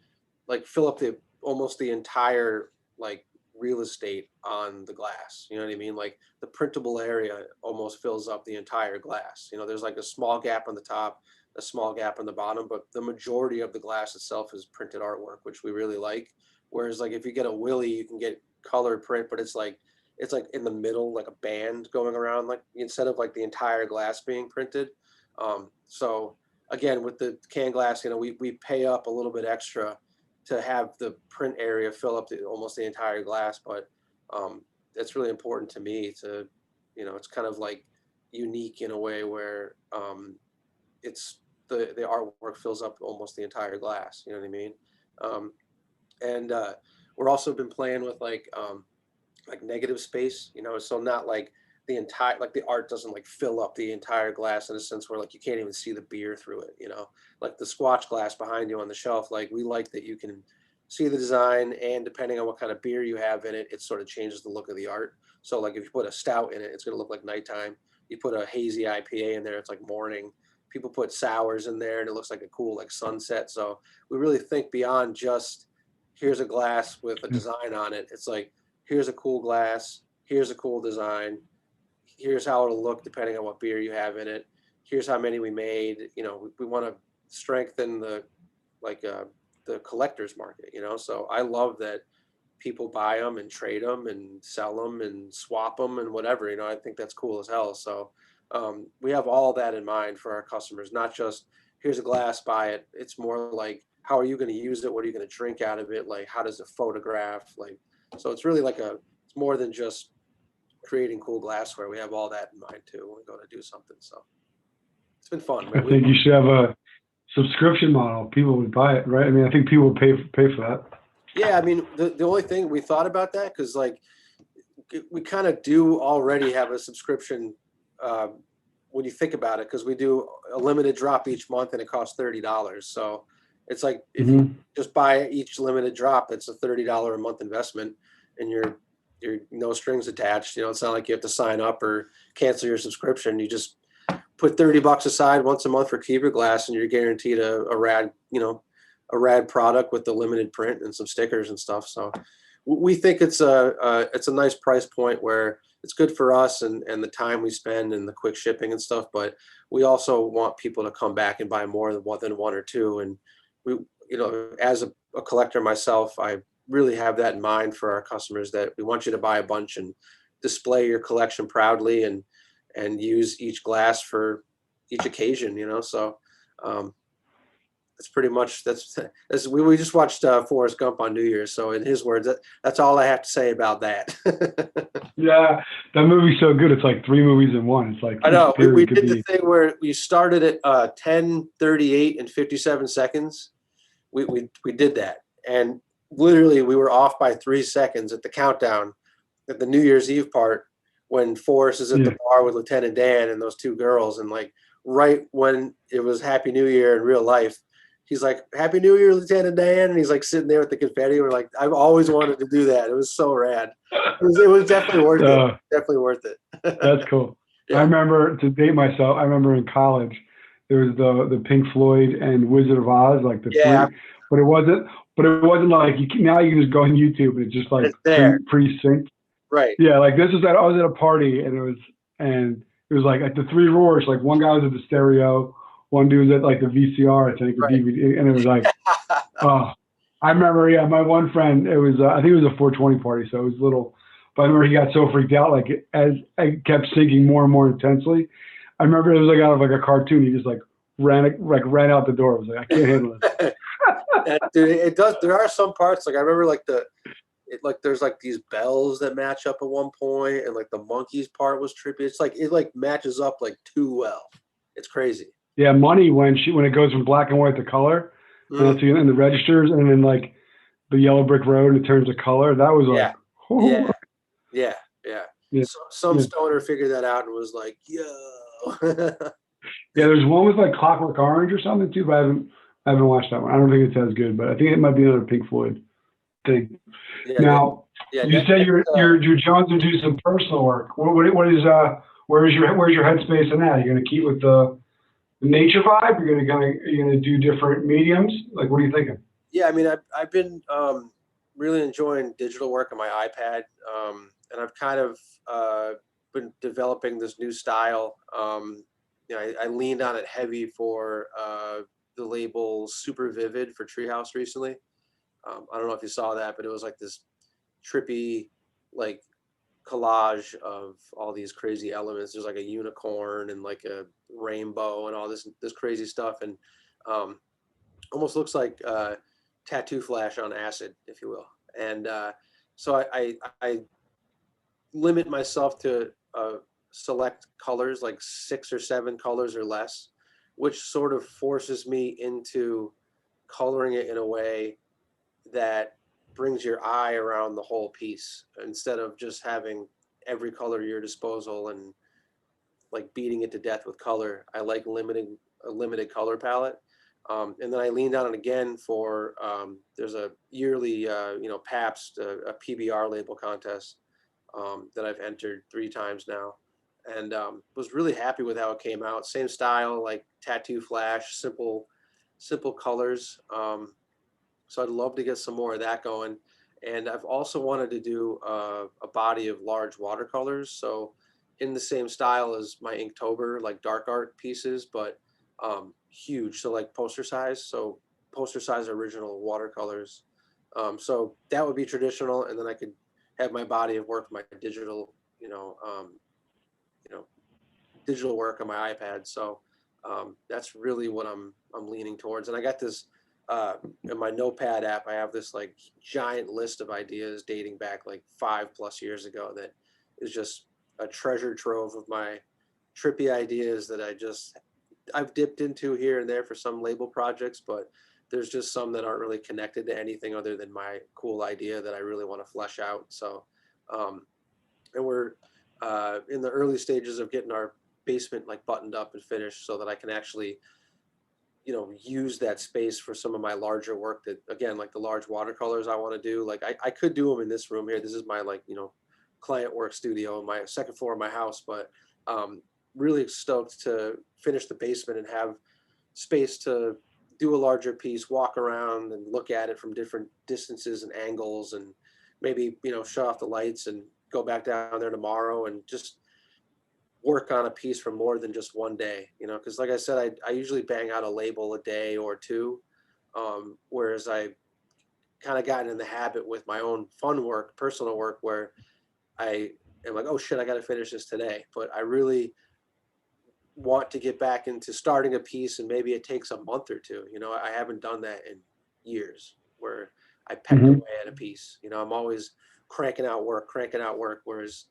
like fill up the almost the entire like real estate on the glass. You know what I mean? Like the printable area almost fills up the entire glass. There's like a small gap on the top, a small gap on the bottom, but the majority of the glass itself is printed artwork, which we really like. Whereas like if you get a Willy, you can get color print, but it's like in the middle, like a band going around, like instead of like the entire glass being printed. So again, with the can glass, we pay up a little bit extra to have the print area fill up almost the entire glass, but it's really important to me to, it's kind of like unique in a way where it's the artwork fills up almost the entire glass. You know what I mean? And we're also been playing with like negative space, so not like the entire, like the art doesn't like fill up the entire glass in a sense where like you can't even see the beer through it, like the Squatch glass behind you on the shelf. Like we like that you can see the design, and depending on what kind of beer you have in it, it sort of changes the look of the art. So like if you put a stout in it, it's going to look like nighttime. You put a hazy IPA in there, it's like morning. People put sours in there and it looks like a cool like sunset. So we really think beyond just here's a glass with a design on it. It's like, here's a cool glass, here's a cool design, here's how it'll look depending on what beer you have in it. Here's how many we made. We want to strengthen the the collector's market. So I love that people buy them and trade them and sell them and swap them and whatever. I think that's cool as hell. So we have all that in mind for our customers, not just here's a glass, buy it. It's more like how are you going to use it? What are you going to drink out of it? Like how does it photograph? Like so it's really it's more than just creating cool glassware. We have all that in mind too when we go to do something. So it's been fun, man. I think you should have a subscription model. People would buy it, right? I mean, I think people would pay for that. Yeah, I mean, the only thing we thought about that because like we kind of do already have a subscription when you think about it, because we do a limited drop each month and it costs $30. So it's like if you just buy each limited drop, it's a $30 a month investment, and you're no strings attached. It's not like you have to sign up or cancel your subscription. You just put $30 aside once a month for McKeever glass, and you're guaranteed a rad product with the limited print and some stickers and stuff. So we think it's a nice price point where it's good for us and the time we spend and the quick shipping and stuff. But we also want people to come back and buy more than one or two. And we, as a collector myself, I really have that in mind for our customers, that we want you to buy a bunch and display your collection proudly and use each glass for each occasion, so it's pretty much that's we just watched Forrest Gump on New Year's, so in his words, that's all I have to say about that. Yeah, that movie's so good. It's like 3 movies in one. It's like I know we did the thing where we started at 10:38 and 57 seconds. We did that, and literally we were off by 3 seconds at the countdown at the New Year's Eve part when Forrest is at the bar with Lieutenant Dan and those two girls, and like right when it was Happy New Year in real life, he's like, Happy New Year, Lieutenant Dan, and he's like sitting there with the confetti. We're like, I've always wanted to do that. It was so rad. It was definitely worth it. Definitely worth it. That's cool. Yeah. I remember, to date myself, I remember in college there was the Pink Floyd and Wizard of Oz, like the three, but it wasn't like now you can just go on YouTube and it's just like pre-synced. Right. Yeah, like I was at a party and it was like at the three roars, like one guy was at the stereo, one dude was at like the VCR, I think, the DVD, and it was like, oh, I remember, my one friend, it was, I think it was a 420 party, so it was little, but I remember he got so freaked out, like as I kept singing more and more intensely, I remember it was like out of like a cartoon, he just like ran out the door. I was like, I can't handle it. Dude, it does, there are some parts, like I remember like there's like these bells that match up at one point, and like the monkeys part was trippy. It's like it matches up like too well. It's crazy. Yeah, Money when it goes from black and white to color, and that's in the registers, and then like the yellow brick road and it turns a color. That was like, Yeah, oh, yeah, yeah, yeah. yeah, So some yeah. stoner figured that out and was like, yo. Yeah, there's one with like Clockwork Orange or something too, but I haven't watched that one. I don't think it's as good, but I think it might be another Pink Floyd thing. Yeah, Now, yeah. you say you're jonesing to do some personal work. What is where's your headspace in that? Are you gonna keep with the nature vibe? Are you gonna do different mediums? Like, what are you thinking? Yeah, I mean, I've been really enjoying digital work on my iPad, and I've kind of been developing this new style. I leaned on it heavy for the label Super Vivid for Treehouse recently. I don't know if you saw that, but it was like this trippy, like collage of all these crazy elements. There's like a unicorn and like a rainbow and all this crazy stuff, and um, almost looks like tattoo flash on acid, if you will. And so I limit myself to select colors, like 6 or 7 colors or less, which sort of forces me into coloring it in a way that brings your eye around the whole piece instead of just having every color at your disposal and like beating it to death with color. I like limiting a limited color palette. And then I leaned on it again for there's a yearly Pabst a PBR label contest that I've entered 3 times now, and was really happy with how it came out. Same style, like tattoo flash, simple colors. So I'd love to get some more of that going. And I've also wanted to do a body of large watercolors. So in the same style as my Inktober, like dark art pieces, but huge. So like poster size. So poster size original watercolors. So that would be traditional. And then I could have my body of work, my digital, you know, digital work on my iPad. So that's really what I'm leaning towards. And I got this in my Notepad app. I have this like giant list of ideas dating back like 5+ years ago that is just a treasure trove of my trippy ideas that I've dipped into here and there for some label projects, but there's just some that aren't really connected to anything other than my cool idea that I really want to flesh out. So, and we're in the early stages of getting our basement like buttoned up and finished so that I can actually use that space for some of my larger work that, again, like the large watercolors I want to do. Like I could do them in this room here. This is my like, client work studio on my second floor of my house, but really stoked to finish the basement and have space to do a larger piece, walk around and look at it from different distances and angles, and maybe, shut off the lights and go back down there tomorrow and just work on a piece for more than just one day, because like I said, I usually bang out a label a day or two, whereas I kind of gotten in the habit with my own fun work, personal work, where I am like, oh shit, I got to finish this today. But I really want to get back into starting a piece, and maybe it takes a month or two. I haven't done that in years, where I pecked away Hmm. at a piece. I'm always cranking out work, whereas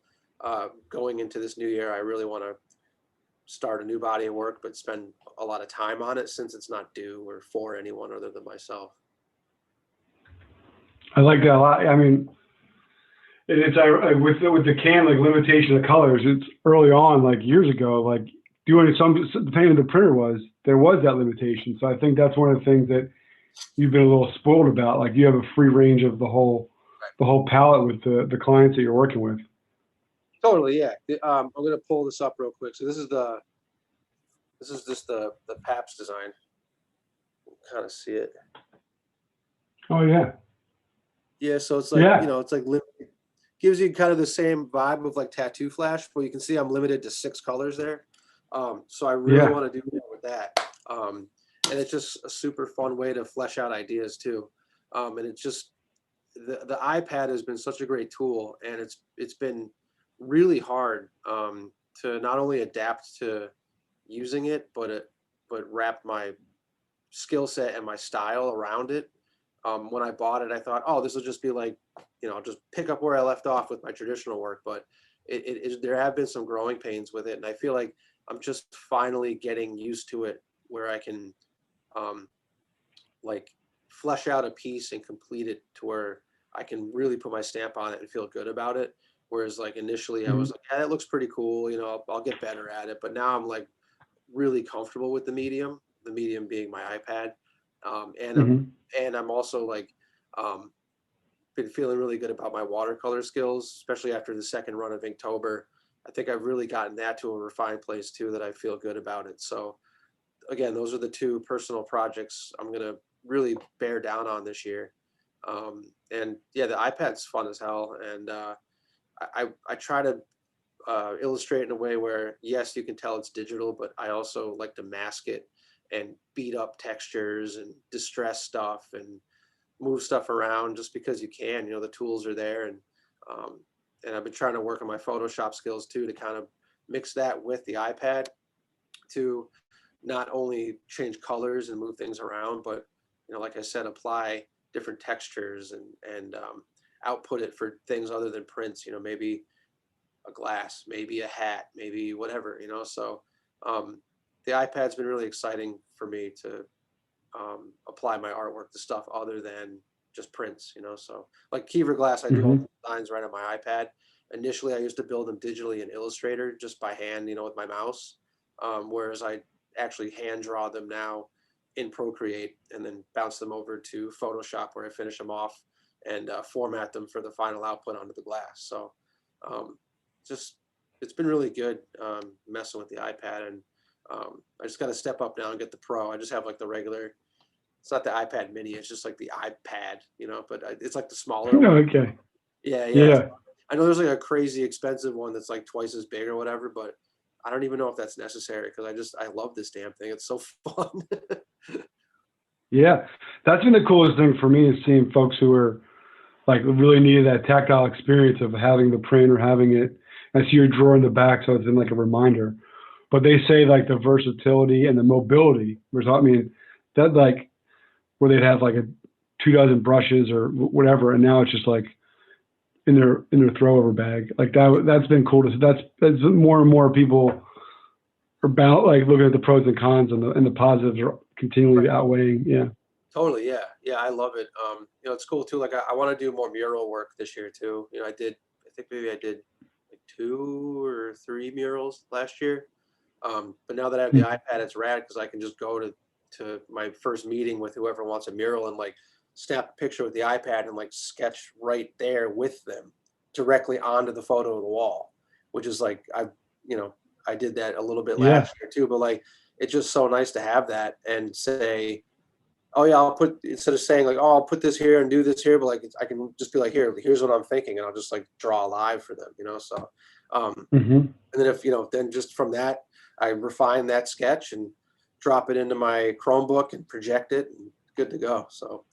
going into this new year, I really want to start a new body of work, but spend a lot of time on it since it's not due or for anyone other than myself. I like that a lot. I mean, it's with the can like limitation of colors. It's early on, like years ago, like doing some depending on the printer there was that limitation. So I think that's one of the things that you've been a little spoiled about. Like you have a free range of the whole palette with the clients that you're working with. Totally, yeah. I'm gonna pull this up real quick. So this is just the Paps design. Kind of see it. Oh yeah, Yeah, so it's like, yeah, it's like gives you kind of the same vibe of like tattoo flash, but you can see I'm limited to 6 colors there. So I really yeah. want to do more with that. And it's just a super fun way to flesh out ideas too. And it's just the iPad has been such a great tool, and it's been really hard to not only adapt to using it, but wrap my skill set and my style around it. When I bought it, I thought, oh, this will just be like, I'll just pick up where I left off with my traditional work. But there have been some growing pains with it, and I feel like I'm just finally getting used to it, where I can like flesh out a piece and complete it to where I can really put my stamp on it and feel good about it. Whereas like initially I was like, yeah, that looks pretty cool. You know, I'll get better at it. But now I'm like really comfortable with the medium being my iPad. And I'm also like, been feeling really good about my watercolor skills, especially after the second run of Inktober. I think I've really gotten that to a refined place too, that I feel good about it. So again, those are the two personal projects I'm going to really bear down on this year. And yeah, the iPad's fun as hell. And I try to illustrate in a way where, yes, you can tell it's digital, but I also like to mask it and beat up textures and distress stuff and move stuff around just because you can. You know, the tools are there. And I've been trying to work on my Photoshop skills too, to kind of mix that with the iPad to not only change colors and move things around, but, you know, like I said, apply different textures and output it for things other than prints, you know, maybe a glass, maybe a hat, maybe whatever, you know. So the iPad's been really exciting for me to apply my artwork to stuff other than just prints, you know. So like McKeever glass, I do all the designs right on my iPad. Initially, I used to build them digitally in Illustrator just by hand, you know, with my mouse. Whereas I actually hand draw them now in Procreate and then bounce them over to Photoshop where I finish them off and format them for the final output onto the glass. So just, it's been really good messing with the iPad. And I just got to step up now and get the Pro. I just have like the regular, it's not the iPad mini, it's just like the iPad, you know, but it's like the smaller one. Okay. Yeah. I know there's like a crazy expensive one that's like twice as big or whatever, but I don't even know if that's necessary because I love this damn thing. It's so fun. Yeah, that's been the coolest thing for me, is seeing folks who are like really needed that tactile experience of having the print or having it. I see your drawer in the back, so it's in like a reminder. But they say like the versatility and the mobility, I mean, that like where they'd have like 24 brushes or whatever, and now it's just like in their throwover bag. Like that's been cool to see. That's more and more people are about like looking at the pros and cons, and the positives are continually outweighing. Yeah. Totally. Yeah. I love it. You know, it's cool too. Like I want to do more mural work this year too. You know, I think maybe I did like 2 or 3 murals last year. But now that I have the iPad, it's rad because I can just go to my first meeting with whoever wants a mural and like snap a picture with the iPad and like sketch right there with them directly onto the photo of the wall, which is like, I did that a little bit last year too, but like, it's just so nice to have that and say, oh yeah, instead of saying like, oh, I'll put this here and do this here, but like, I can just be like, here's what I'm thinking. And I'll just like draw live for them, you know? So, and then if, you know, then just from that, I refine that sketch and drop it into my Chromebook and project it and good to go. So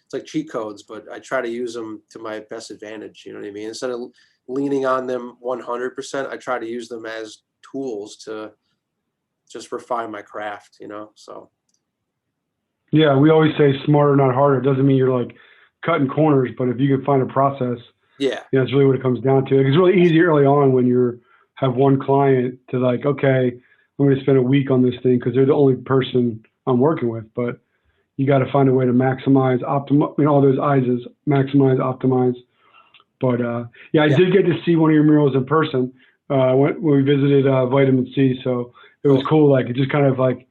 it's like cheat codes, but I try to use them to my best advantage. You know what I mean? Instead of leaning on them 100%, I try to use them as tools to just refine my craft, you know? So. Yeah, we always say smarter, not harder. It doesn't mean you're like cutting corners, but if you can find a process, yeah, that's really what it comes down to. It's really easy early on when you have one client to like, okay, I'm going to spend a week on this thing because they're the only person I'm working with. But you got to find a way to maximize, all those eyes is maximize, optimize. But I did get to see one of your murals in person when we visited Vitamin C. So it was cool. Like it just kind of like,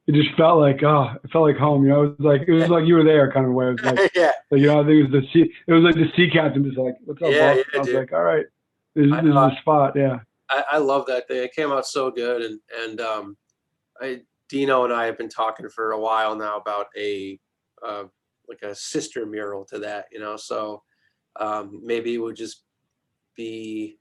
it just felt like it felt like home. You know, it was like you were there kind of way. It was like, yeah. Like, you know, I think it was it was like the sea captain just like, what's up, boss? I was dude. like, all right, this is the spot. Yeah. I love that thing. It came out so good. And Dino and I have been talking for a while now about like a sister mural to that, you know? So maybe it would just be,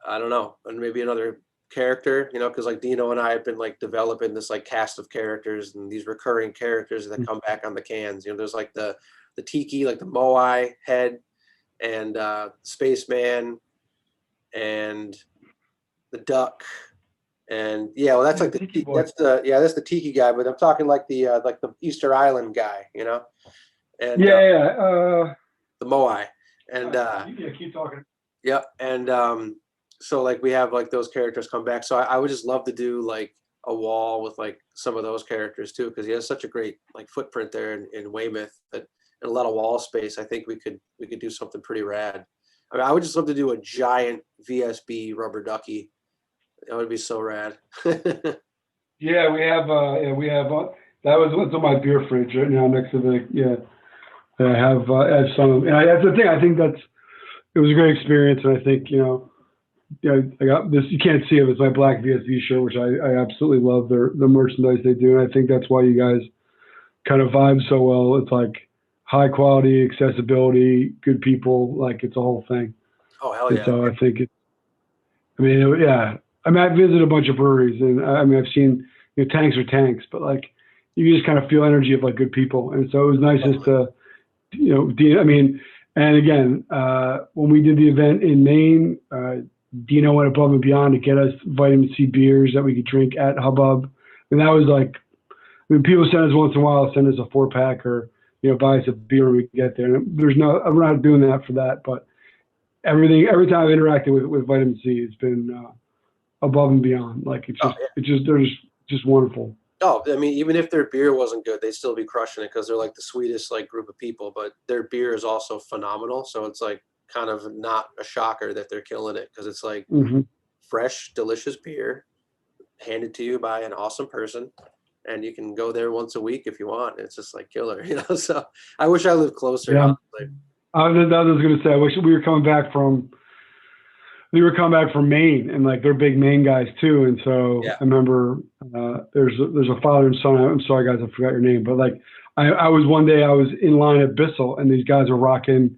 I don't know, and maybe another character, you know, because like Dino and I have been like developing this like cast of characters and these recurring characters that come back on the cans. You know, there's like the Tiki, like the Moai head, and Spaceman, and the Duck, and that's like that's the Tiki guy. But I'm talking like the Easter Island guy, you know, and the Moai, and keep talking. yeah, and so like we have like those characters come back. So I would just love to do like a wall with like some of those characters too, because he has such a great like footprint there in Weymouth that and a lot of wall space. I think we could do something pretty rad. I mean, I would just love to do a giant VSB rubber ducky. That would be so rad. Yeah, we have that was what's on my beer fridge right now next to the I have some, and that's the thing. I think it was a great experience, and I think I got this. You can't see it. It's my black VSV shirt, which I absolutely love the merchandise they do, and I think that's why you guys kind of vibe so well. It's like high quality, accessibility, good people. Like it's a whole thing. Oh hell And yeah! so I think I mean, yeah. I mean, I've visited a bunch of breweries, and I mean, I've seen tanks are tanks, but like you just kind of feel energy of like good people, and so it was nice just to I mean, and again, when we did the event in Maine, Dino went above and beyond to get us vitamin C beers that we could drink at Hubbub, and that was like, I mean, people send us once in a while, send us a 4-pack or buy us a beer when we get there. And I'm not doing that for that, but every time I've interacted with vitamin C, it's been above and beyond. Like Oh, yeah. they're just wonderful. Oh, I mean, even if their beer wasn't good, they'd still be crushing it because they're like the sweetest like group of people. But their beer is also phenomenal, so it's like kind of not a shocker that they're killing it because it's like Hmm. fresh, delicious beer handed to you by an awesome person, and you can go there once a week if you want. It's just like killer, you know. So I wish I lived closer. Yeah, Honestly. I was going to say, I wish we were coming back from. We were coming back from Maine, and like they're big Maine guys too. And so Yeah, I remember there's a father and son. I'm sorry guys, I forgot your name, but like I was one day I was in line at Bissell, and these guys are rocking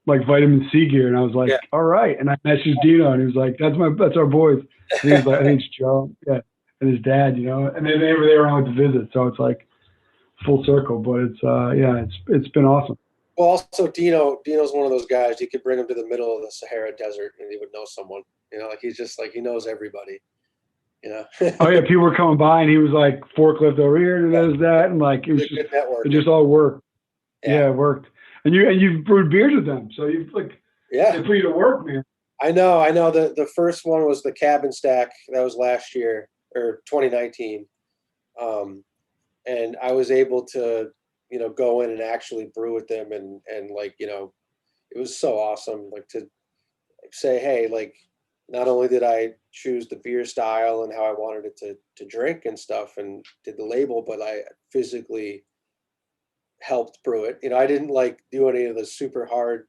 like vitamin C gear, and I was like, yeah. all right. And I messaged Dino, and he was like, that's our boys. And he was like, I think it's Joe, yeah, and his dad, and then they were there around to visit, so it's like full circle. But it's yeah, it's been awesome. Well, also Dino's one of those guys you could bring him to the middle of the Sahara Desert and he would know someone. Like he's just like he knows everybody. Oh yeah, people were coming by, and he was like forklift over here, and there's that, and like He's a good it networker. just all worked. Yeah, Yeah, it worked. And you've brewed beers with them, so you've like yeah. they put you to work, man. I know. I know. The first one was the Cabin Stack. That was last year or 2019, and I was able to go in and actually brew with them and like it was so awesome like to say, hey, like not only did I choose the beer style and how I wanted it to drink and stuff and did the label, but I physically helped brew it. I didn't like do any of the super hard,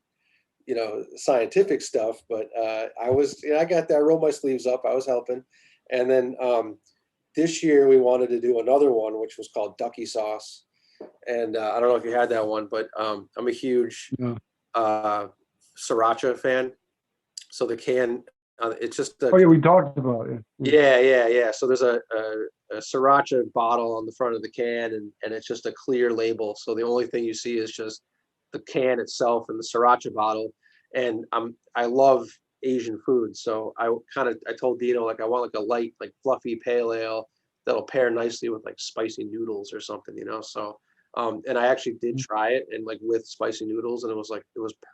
scientific stuff, but I was, I got there, I rolled my sleeves up, I was helping. And then this year we wanted to do another one, which was called Ducky Sauce. And I don't know if you had that one, but I'm a huge Yeah. sriracha fan. So the can, it's just Oh yeah, we talked about it. yeah. So there's a sriracha bottle on the front of the can, and it's just a clear label. So the only thing you see is just the can itself and the sriracha bottle. And I love Asian food, so I told Dino like I want like a light, like fluffy pale ale that'll pair nicely with like spicy noodles or something, So and I actually did try it and like with spicy noodles, and it was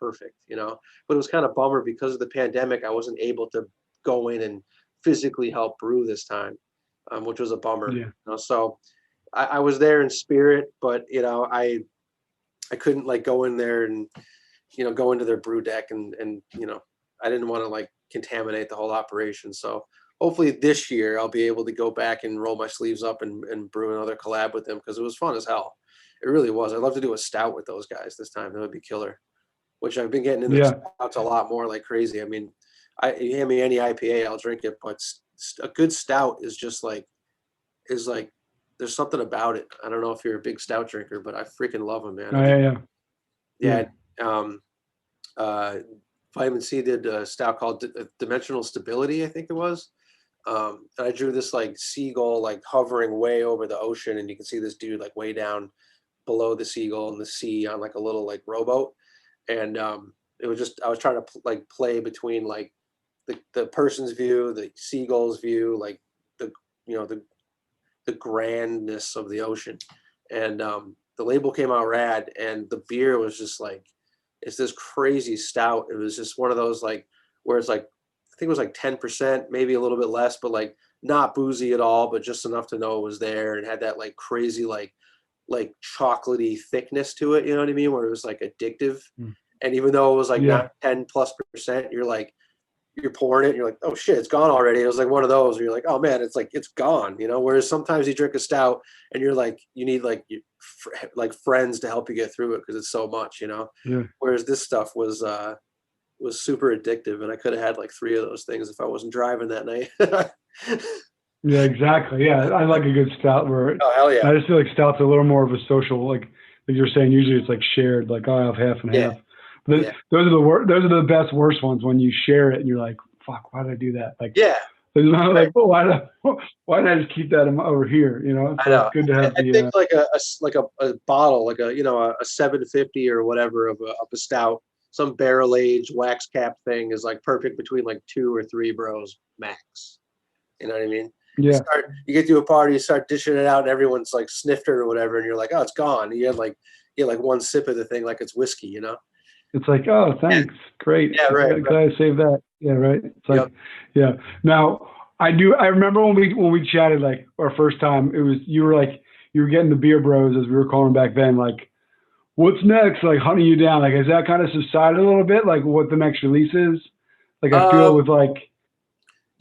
perfect, But it was kind of bummer because of the pandemic. I wasn't able to go in and physically help brew this time, which was a bummer. Yeah. So I was there in spirit, but I couldn't like go in there and go into their brew deck and I didn't want to like contaminate the whole operation. So hopefully this year I'll be able to go back and roll my sleeves up and brew another collab with them because it was fun as hell. It really was. I'd love to do a stout with those guys this time. That would be killer. Which I've been getting into Yeah. stouts a lot more like crazy. I mean, you hand me any IPA, I'll drink it. But a good stout is like there's something about it. I don't know if you're a big stout drinker, but I freaking love them, man. Oh, yeah. Vitamin C did a stout called Dimensional Stability, I think it was. And I drew this like seagull like hovering way over the ocean, and you can see this dude like way down below the seagull in the sea on like a little like rowboat. And it was just I was trying to like play between like the person's view, the seagull's view, like the the grandness of the ocean. And the label came out rad, and the beer was just like it's this crazy stout. It was just one of those like where it's like I think it was like 10%, maybe a little bit less, but like not boozy at all, but just enough to know it was there, and had that like crazy like chocolatey thickness to it. You know what I mean? Where it was like addictive. Mm. And even though it was like Yeah. not 10+%, you're pouring it and you're like, oh shit, it's gone already. It was like one of those where you're like, oh man, it's like, it's gone, you know? Whereas sometimes you drink a stout and you're like, you need like, like friends to help you get through it because it's so much, you know? Yeah. Whereas this stuff was super addictive, and I could have had like 3 of those things if I wasn't driving that night. Yeah, exactly. Yeah, I like a good stout where Oh, hell yeah. I just feel like stout's a little more of a social, like you're saying. Usually it's like shared, like, oh, I have half and Yeah. half. But Yeah. those are the those are the best worst ones when you share it and you're like, fuck, why did I do that? Like, Yeah. it's not Right. like, well, why did I just keep that over here? You know, I so it's know. good to have I think the like a bottle, like a 750 or whatever of a stout, some barrel aged wax cap thing is like perfect between like 2 or 3 bros max. You know what I mean? yeah. You get to a party, you start dishing it out, and everyone's like sniffed it or whatever, and you're like, oh, it's gone. And you get like one sip of the thing like it's whiskey, you know? It's like, oh, Yeah. thanks, great. Yeah. Right. I'm Right. glad I saved that. Yeah, right. It's like, Yep. yeah. Now, I remember when we chatted like our first time. It was you were like you were getting the beer bros as we were calling back then. Like, what's next? Like hunting you down. Like, has that kind of subsided a little bit? Like, what the next release is? Like, I feel Um. with like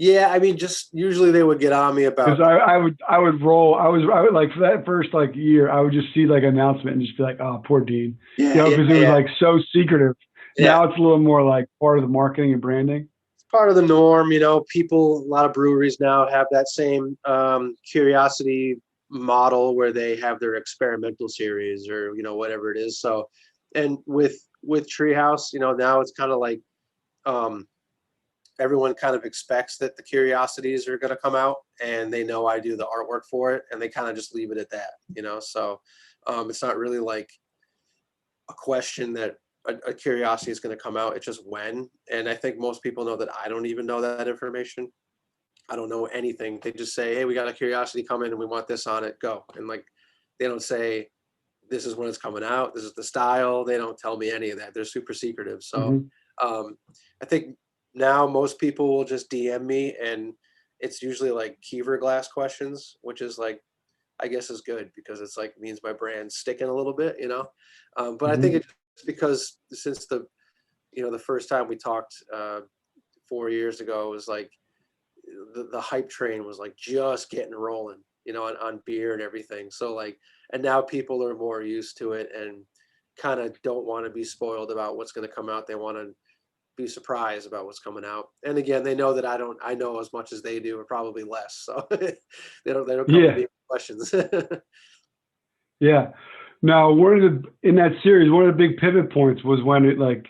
Yeah. I mean, just usually they would get on me because about. I would roll. I would like for that first like year. I would just see like announcement and just be like, oh, poor Dean. Yeah. You know, Yeah. because it was Yeah. like so secretive. Yeah. Now it's a little more like part of the marketing and branding. It's part of the norm, you know. People, a lot of breweries now have that same curiosity model where they have their experimental series or whatever it is. So, and with Treehouse, now it's kind of like um, everyone kind of expects that the curiosities are going to come out, and they know I do the artwork for it, and they kind of just leave it at that. So it's not really like a question that a curiosity is going to come out. It's just when. And I think most people know that I don't even know that information. I don't know anything. They just say, hey, we got a curiosity coming and we want this on it, go. And like, they don't say, this is when it's coming out, this is the style. They don't tell me any of that. They're super secretive. So Mm-hmm. I think now most people will just DM me, and it's usually like McKeever glass questions, which is like, I guess is good because it's like means my brand's sticking a little bit. But I think Mm-hmm. it's because since the first time we talked 4 years ago, it was like the hype train was like just getting rolling, on beer and everything. So like, and now people are more used to it and kind of don't want to be spoiled about what's going to come out. They want to be surprised about what's coming out. And again, they know that I know as much as they do, or probably less. So they don't come to Yeah, me with questions. yeah. Now, in that series, one of the big pivot points was when it like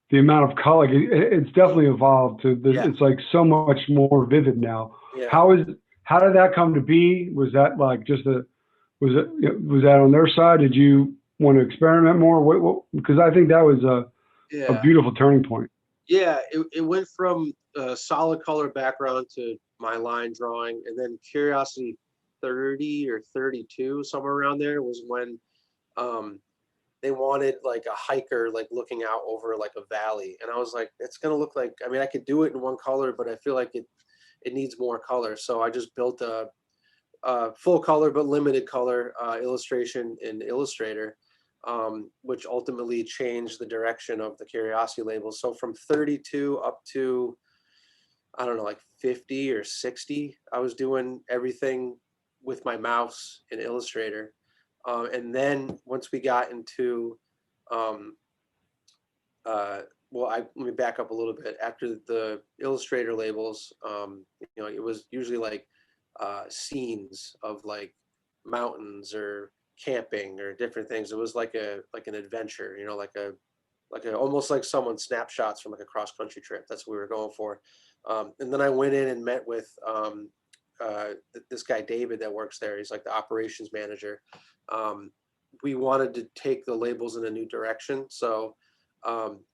the amount of color. It's definitely evolved to this. Yeah. It's like so much more vivid now. Yeah. How did that come to be? Was that like just was that on their side? Did you want to experiment more? Because I think that was a Yeah. beautiful turning point. Yeah. It went from a solid color background to my line drawing, and then Curiosity 30 or 32, somewhere around there, was when um, they wanted like a hiker like looking out over like a valley, and I was like, it's gonna look like, I mean, I could do it in one color, but I feel like it needs more color. So I just built a full color but limited color illustration in Illustrator, which ultimately changed the direction of the Curiosity label. So from 32 up to, I don't know, like 50 or 60, I was doing everything with my mouse in Illustrator. And then once we got into, um, let me back up a little bit. After the Illustrator labels, it was usually like scenes of like mountains or camping or different things. It was like an adventure, like almost like someone snapshots from like a cross country trip. That's what we were going for. And then I went in and met with this guy David that works there. He's like the operations manager. We wanted to take the labels in a new direction, so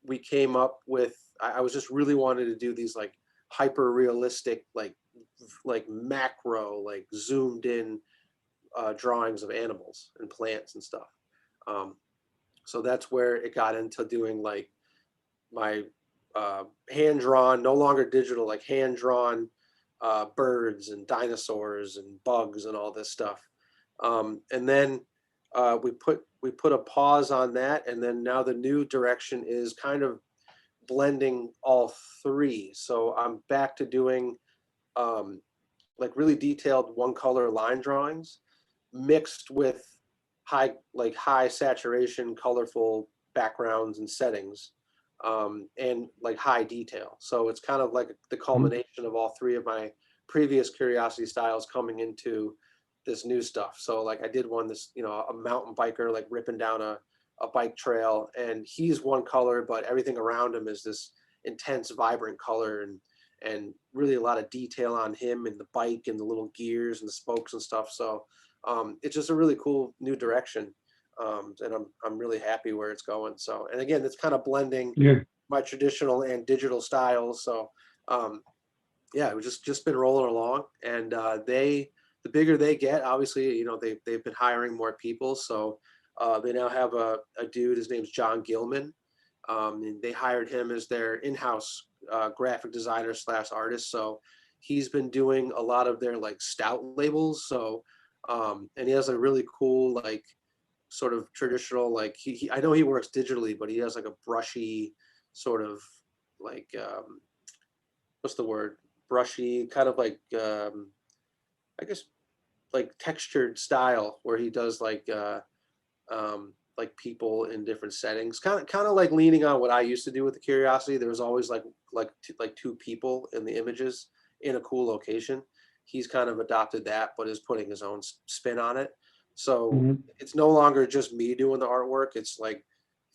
we came up with. I was just really wanted to do these like hyper realistic, like macro, like zoomed in drawings of animals and plants and stuff. Um, so that's where it got into doing like my hand drawn, no longer digital, like hand drawn birds and dinosaurs and bugs and all this stuff. And then we put a pause on that, and then now the new direction is kind of blending all three. So I'm back to doing like really detailed one color line drawings mixed with high saturation, colorful backgrounds and settings, and like high detail. So it's kind of like the culmination of all three of my previous curiosity styles coming into this new stuff. So like I did one, a mountain biker like ripping down a bike trail, and he's one color, but everything around him is this intense, vibrant color, and really a lot of detail on him and the bike and the little gears and the spokes and stuff. So it's just a really cool new direction. And I'm really happy where it's going. So, and again, it's kind of blending my traditional and digital styles. So yeah, we've just been rolling along, and the bigger they get, obviously, they've been hiring more people. So they now have a dude, his name's John Gilman. And they hired him as their in-house graphic designer / artist. So he's been doing a lot of their like stout labels. So, and he has a really cool, like sort of traditional, like I know he works digitally, but he has like a brushy sort of like, what's the word? Brushy, kind of like, I guess like textured style where he does like people in different settings, kind of like leaning on what I used to do with the Curiosity. There was always like two people in the images in a cool location. He's kind of adopted that, but is putting his own spin on it. So it's no longer just me doing the artwork. It's like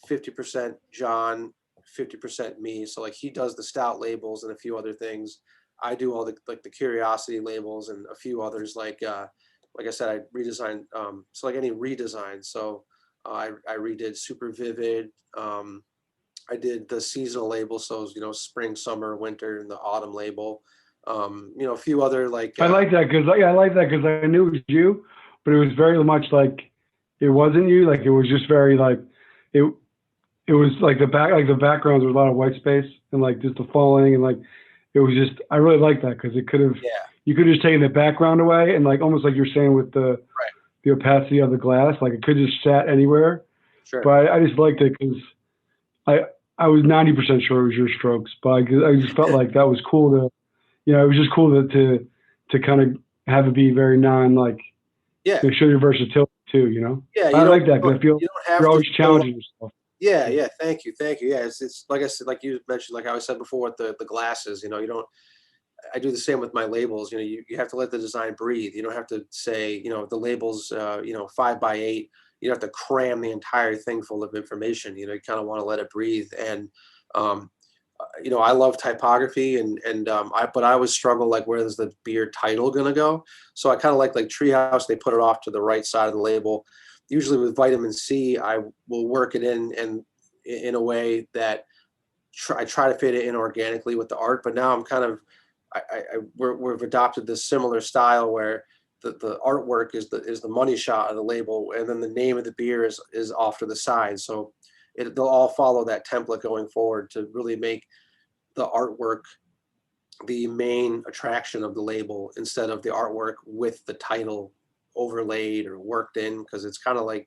50% John, 50% me. So like he does the stout labels and a few other things. I do all the Curiosity labels and a few others. Like I said, I redesigned. So like any redesign. So I redid Super Vivid. I did the seasonal labels. So spring, summer, winter, and the autumn label. A few other like. I like that because I knew it was you, but it was very much like it wasn't you. Like it was just very like it. It was like the backgrounds, there was a lot of white space and like just the falling and like it was just, I really like that because it could have, you could have just taken the background away and like almost like you're saying with the opacity of the glass, like it could just sat anywhere. Sure. But I just liked it because I was 90% sure it was your strokes, but I just felt like that was cool to, it was just cool to kind of have it be very show your versatility too, Yeah, I like that because I feel you're always challenging yourself. Yeah. Thank you. Yeah, it's like I said, like you mentioned, like I always said before with the glasses, I do the same with my labels. You have to let the design breathe. You don't have to say, the labels, 5x8. You don't have to cram the entire thing full of information. You kind of want to let it breathe. And, I love typography but I always struggle, like, where's the beer title going to go? So I kind of like Treehouse, they put it off to the right side of the label. Usually with vitamin C, I will work it in a way that I try to fit it in organically with the art. But now I'm kind of, we've adopted this similar style where the artwork is the money shot of the label, and then the name of the beer is off to the side. So they'll all follow that template going forward to really make the artwork the main attraction of the label instead of the artwork with the title overlaid or worked in, because it's kind of like,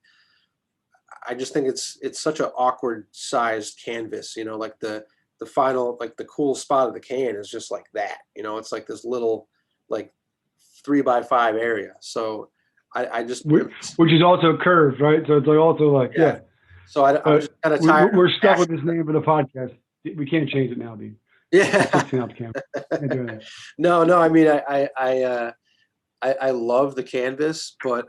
I just think it's such an awkward sized canvas, like the final, like the cool spot of the can is just like that, it's like this little like 3x5 area. So I just, which is also curved, right? So it's like also like so I'm just kind of tired. We're stuck with this name for the podcast. We can't change it now, dude. Yeah. Fixing out the camera. Can't do anything. No. I mean, I love the canvas, but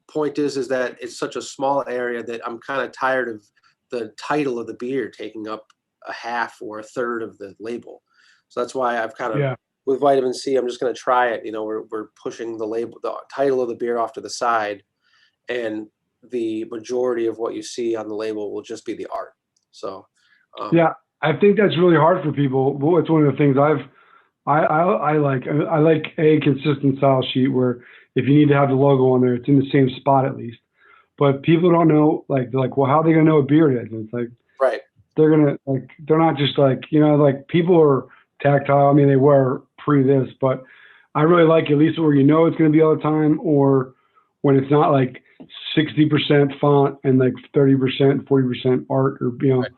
point is that it's such a small area that I'm kind of tired of the title of the beer taking up a half or a third of the label. So that's why I've kind of, with vitamin C, I'm just going to try it. We're pushing the title of the beer off to the side, and the majority of what you see on the label will just be the art. So, I think that's really hard for people. Well, it's one of the things I like. I like a consistent style sheet where if you need to have the logo on there, it's in the same spot at least. But people don't know, like, they're like, well, how are they going to know what beer it is? And it's like, right. They're going to, like, they're not just like, like people are tactile. I mean, they were free this, but I really like at least where it's going to be all the time, or when it's not like 60% font and like 30%, 40% art, or Right.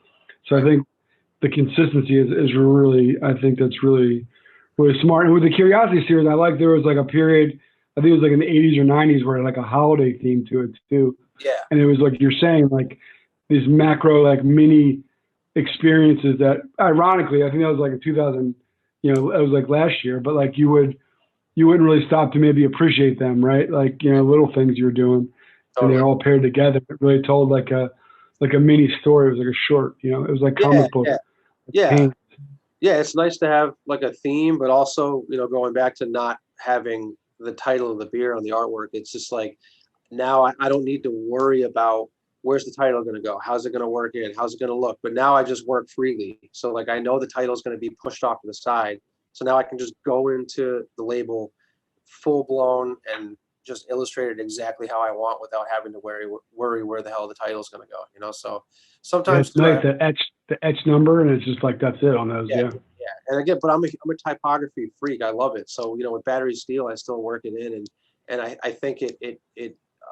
So I Right. think the consistency is really, I think that's really, really smart. And with the Curiosity series, I like there was like a period, I think it was like in the 80s or 90s where it had like a holiday theme to it too. Yeah. And it was like you're saying, like these macro, like mini experiences that ironically, I think that was like in 2000, it was like last year, but like you wouldn't really stop to maybe appreciate them, right? Like, little things you were doing and they're Totally. all paired together. It really told like a mini story. It was like a short, it was like Yeah. comic book Yeah. Yeah. paint. Yeah. It's nice to have like a theme, but also, going back to not having the title of the beer on the artwork. It's just like now I don't need to worry about where's the title going to go? How's it going to work in? How's it going to look? But now I just work freely. So like I know the title is going to be pushed off to the side. So now I can just go into the label full blown and just illustrate it exactly how I want without having to worry where the hell the title is going to go. So Yeah, sometimes it's too, nice the etch number, and it's just like that's it on those. yeah, Yeah, yeah. And again, but I'm a typography freak. I love it. So with Battery Steel, I still work it in, and I think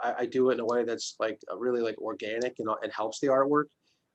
I do it in a way that's like really like organic and helps the artwork.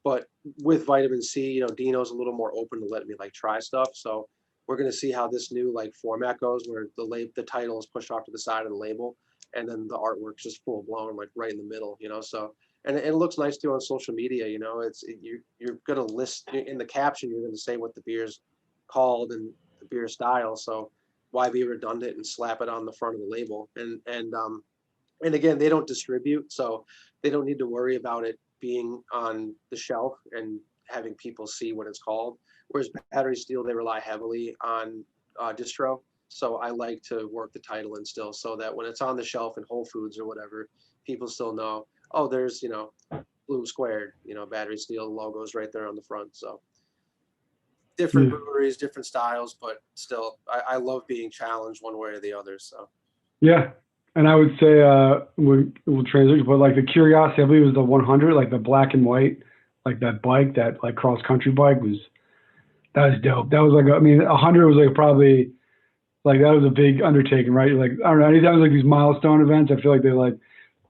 But with Vitamin C, Dino's a little more open to letting me like try stuff. So we're gonna see how this new like format goes, where the title is pushed off to the side of the label, and then the artwork's just full blown like right in the middle. So and it looks nice too on social media. You're gonna list in the caption. You're gonna say what the beer's called and the beer style. So why be redundant and slap it on the front of the label? And again, they don't distribute, so they don't need to worry about it being on the shelf and having people see what it's called. Whereas Battery Steel, they rely heavily on distro. So I like to work the title in still, so that when it's on the shelf in Whole Foods or whatever, people still know. Oh, there's Bloom Squared. Battery Steel logos right there on the front. So different yeah, breweries, different styles, but still, I love being challenged one way or the other. So yeah. And I would say we'll transition, but like the Curiosity, I believe it was the 100, like the black and white, like that bike, that like cross country bike that was dope. That was like, I mean, 100 was like probably like that was a big undertaking, right? Like I don't know, anytime like these milestone events, I feel like they like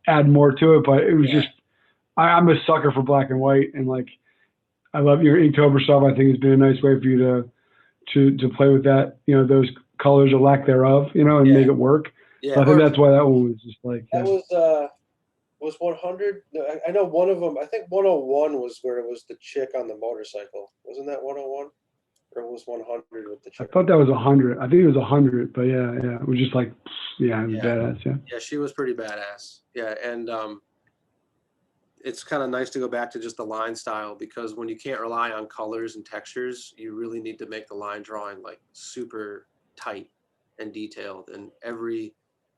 add more to it, but it was yeah, just I'm a sucker for black and white, and like I love your Inktober stuff. I think it's been a nice way for you to play with that, those colors or lack thereof, and yeah, make it work. yeah. So I think Or that's why that one was just like, that was 100. No, I know one of them. I think 101 was where it was the chick on the motorcycle. Wasn't that 101? Or was 100 with the I chick on thought that was 100. I think it was 100, but yeah, yeah, it was just like, yeah, it was the. Yeah, badass. Yeah, yeah, she was pretty badass. Yeah, and it's kind of nice to go back to just the line style, because when you can't rely on colors and textures, you really need to make the line drawing like super tight and detailed, and every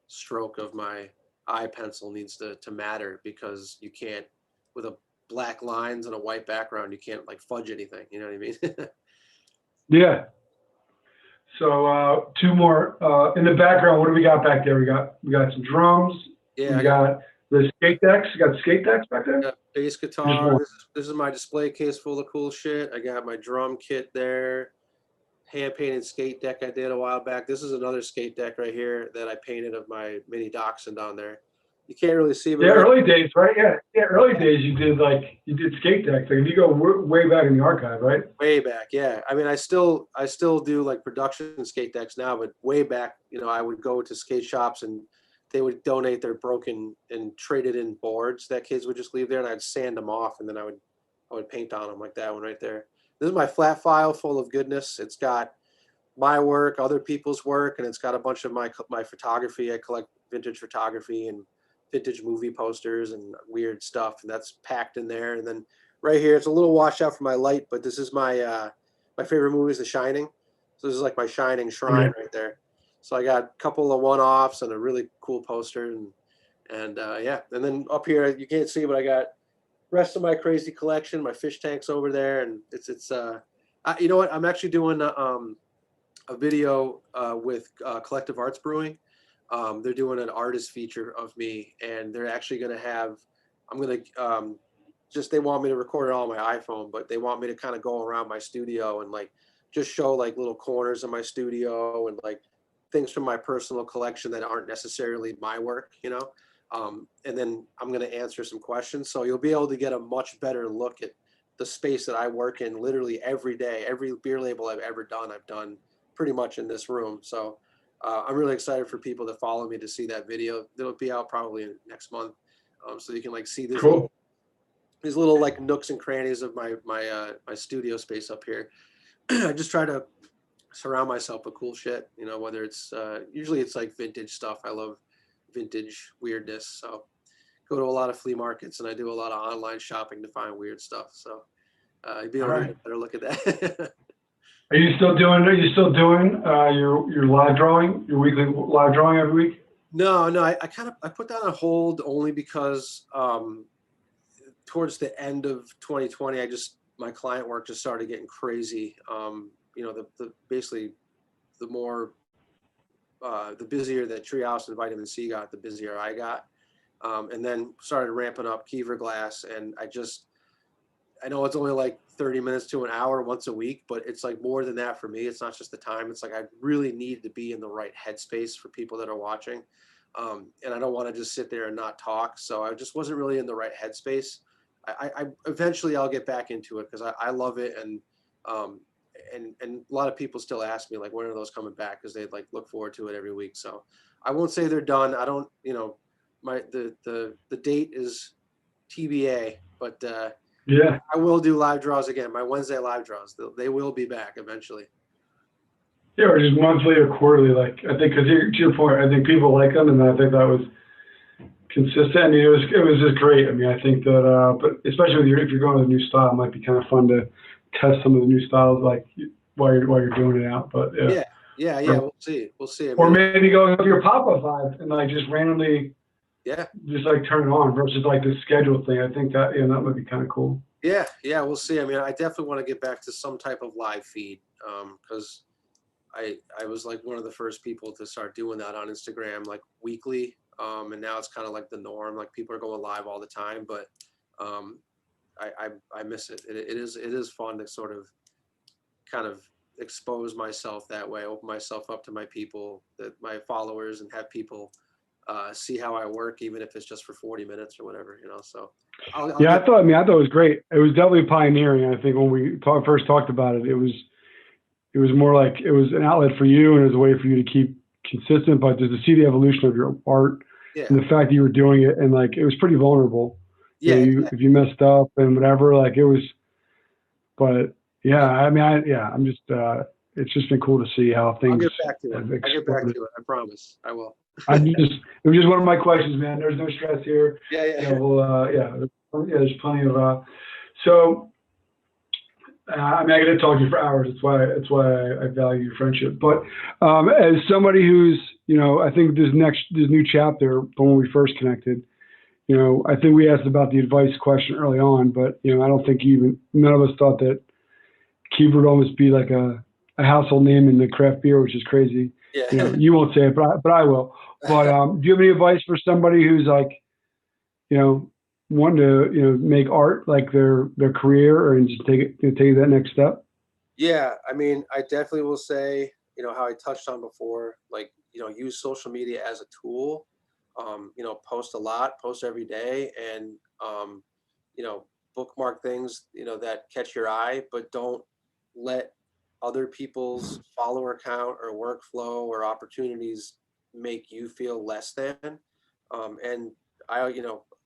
stroke of my eye pencil needs to matter, because you can't, with a black lines and a white background, you can't like fudge anything, you know what I mean? yeah. So two more in the background. What do we got back there? We got some drums. Yeah, We I got got the skate decks. You got skate decks back there. bass Just guitar. one. This is my display case full of cool shit. I got my drum kit there, hand painted skate deck I did a while back. This is another skate deck right here that I painted of my mini dachshund on there. You can't really see, but Yeah, right, early days, right? Yeah, yeah, early days. You did skate decks. Like if you go way back in the archive, right? way back, yeah. I mean, I still do like production skate decks now, but way back, I would go to skate shops and they would donate their broken and traded in boards that kids would just leave there, and I'd sand them off, and then I would paint on them, like that one right there. This is my flat file full of goodness. It's got my work, other people's work, and it's got a bunch of my photography. I collect vintage photography and vintage movie posters and weird stuff, and that's packed in there. And then right here, it's a little washed out from my light, but this is my favorite movie is The Shining. So this is like my Shining Yeah. shrine right there. So I got a couple of one-offs and a really cool poster, and yeah. And then up here, you can't see, but I got rest of my crazy collection. My fish tanks over there, and you know what? I'm actually doing a video with Collective Arts Brewing. They're doing an artist feature of me, and they're actually going to have. I'm going to they want me to record it all on my iPhone, but they want me to kind of go around my studio and like just show like little corners of my studio and like things from my personal collection that aren't necessarily my work, and then I'm going to answer some questions. So you'll be able to get a much better look at the space that I work in literally every day. Every beer label I've ever done, I've done pretty much in this room. So I'm really excited for people to follow me to see that video. It'll be out probably next month. So you can like see Cool. these little like nooks and crannies of my studio space up here. I just try to surround myself with cool shit, whether it's usually it's like vintage stuff. I love vintage weirdness. So go to a lot of flea markets and I do a lot of online shopping to find weird stuff. So you'd be able to get a better look at that. Are you still doing your live drawing, your weekly live drawing every week? No, I put that on hold only because towards the end of 2020, my client work just started getting crazy. Basically the more the busier that Treehouse and Vitamin C got, the busier I got. And then started ramping up McKeever glass. And I know it's only like 30 minutes to an hour once a week, but it's like more than that for me. It's not just the time. It's like I really need to be in the right headspace for people that are watching. And I don't want to just sit there and not talk. So I just wasn't really in the right headspace. I eventually I'll get back into it because I love it. And a lot of people still ask me like, when are those coming back? Because they like look forward to it every week. So I won't say they're done. I don't, the date is TBA, but yeah, I will do live draws again. My Wednesday live draws, they will be back eventually. yeah, or just monthly or quarterly. Like I think, because to your point, I think people like them, and I think that was consistent. I mean, it was just great. I mean, I think that, but especially if you're going with a new style, it might be kind of fun to test some of the new styles, like while you're doing it out. But yeah, we'll see. I mean, or maybe going up your pop-up vibe and like just randomly, just like turn it on versus like this schedule thing. I think that that might be kind of cool. Yeah, we'll see. I mean, I definitely want to get back to some type of live feed because I was like one of the first people to start doing that on Instagram like weekly. And now it's kind of like the norm. Like people are going live all the time, but I miss it. It is fun to sort of kind of expose myself that way, open myself up to my people, my followers, and have people see how I work, even if it's just for 40 minutes or whatever, So I thought it was great. It was definitely pioneering. I think when we first talked about it, it was more like it was an outlet for you and it was a way for you to keep consistent, but just to see the evolution of your art and the fact that you were doing it and like it was pretty vulnerable. Yeah, if you messed up and whatever, like it was. But I mean, I'm just. It's just been cool to see how things. I'll get back to it. I promise. I will. It was just one of my questions, man. There's no stress here. Yeah. There's plenty of. So. I mean, I could talk to you for hours. That's why I value your friendship. But as somebody who's, I think this new chapter from when we first connected, I think we asked about the advice question early on, but I don't think none of us thought that McKeever would almost be like a household name in the craft beer, which is crazy. Yeah. You won't say it, but I will. But do you have any advice for somebody who's like, wanting to make art like their career and just take that next step? Yeah, I mean, I definitely will say, how I touched on before, like, use social media as a tool. Post a lot, post every day, and bookmark things that catch your eye, but don't let other people's follower count or workflow or opportunities make you feel less than. And I,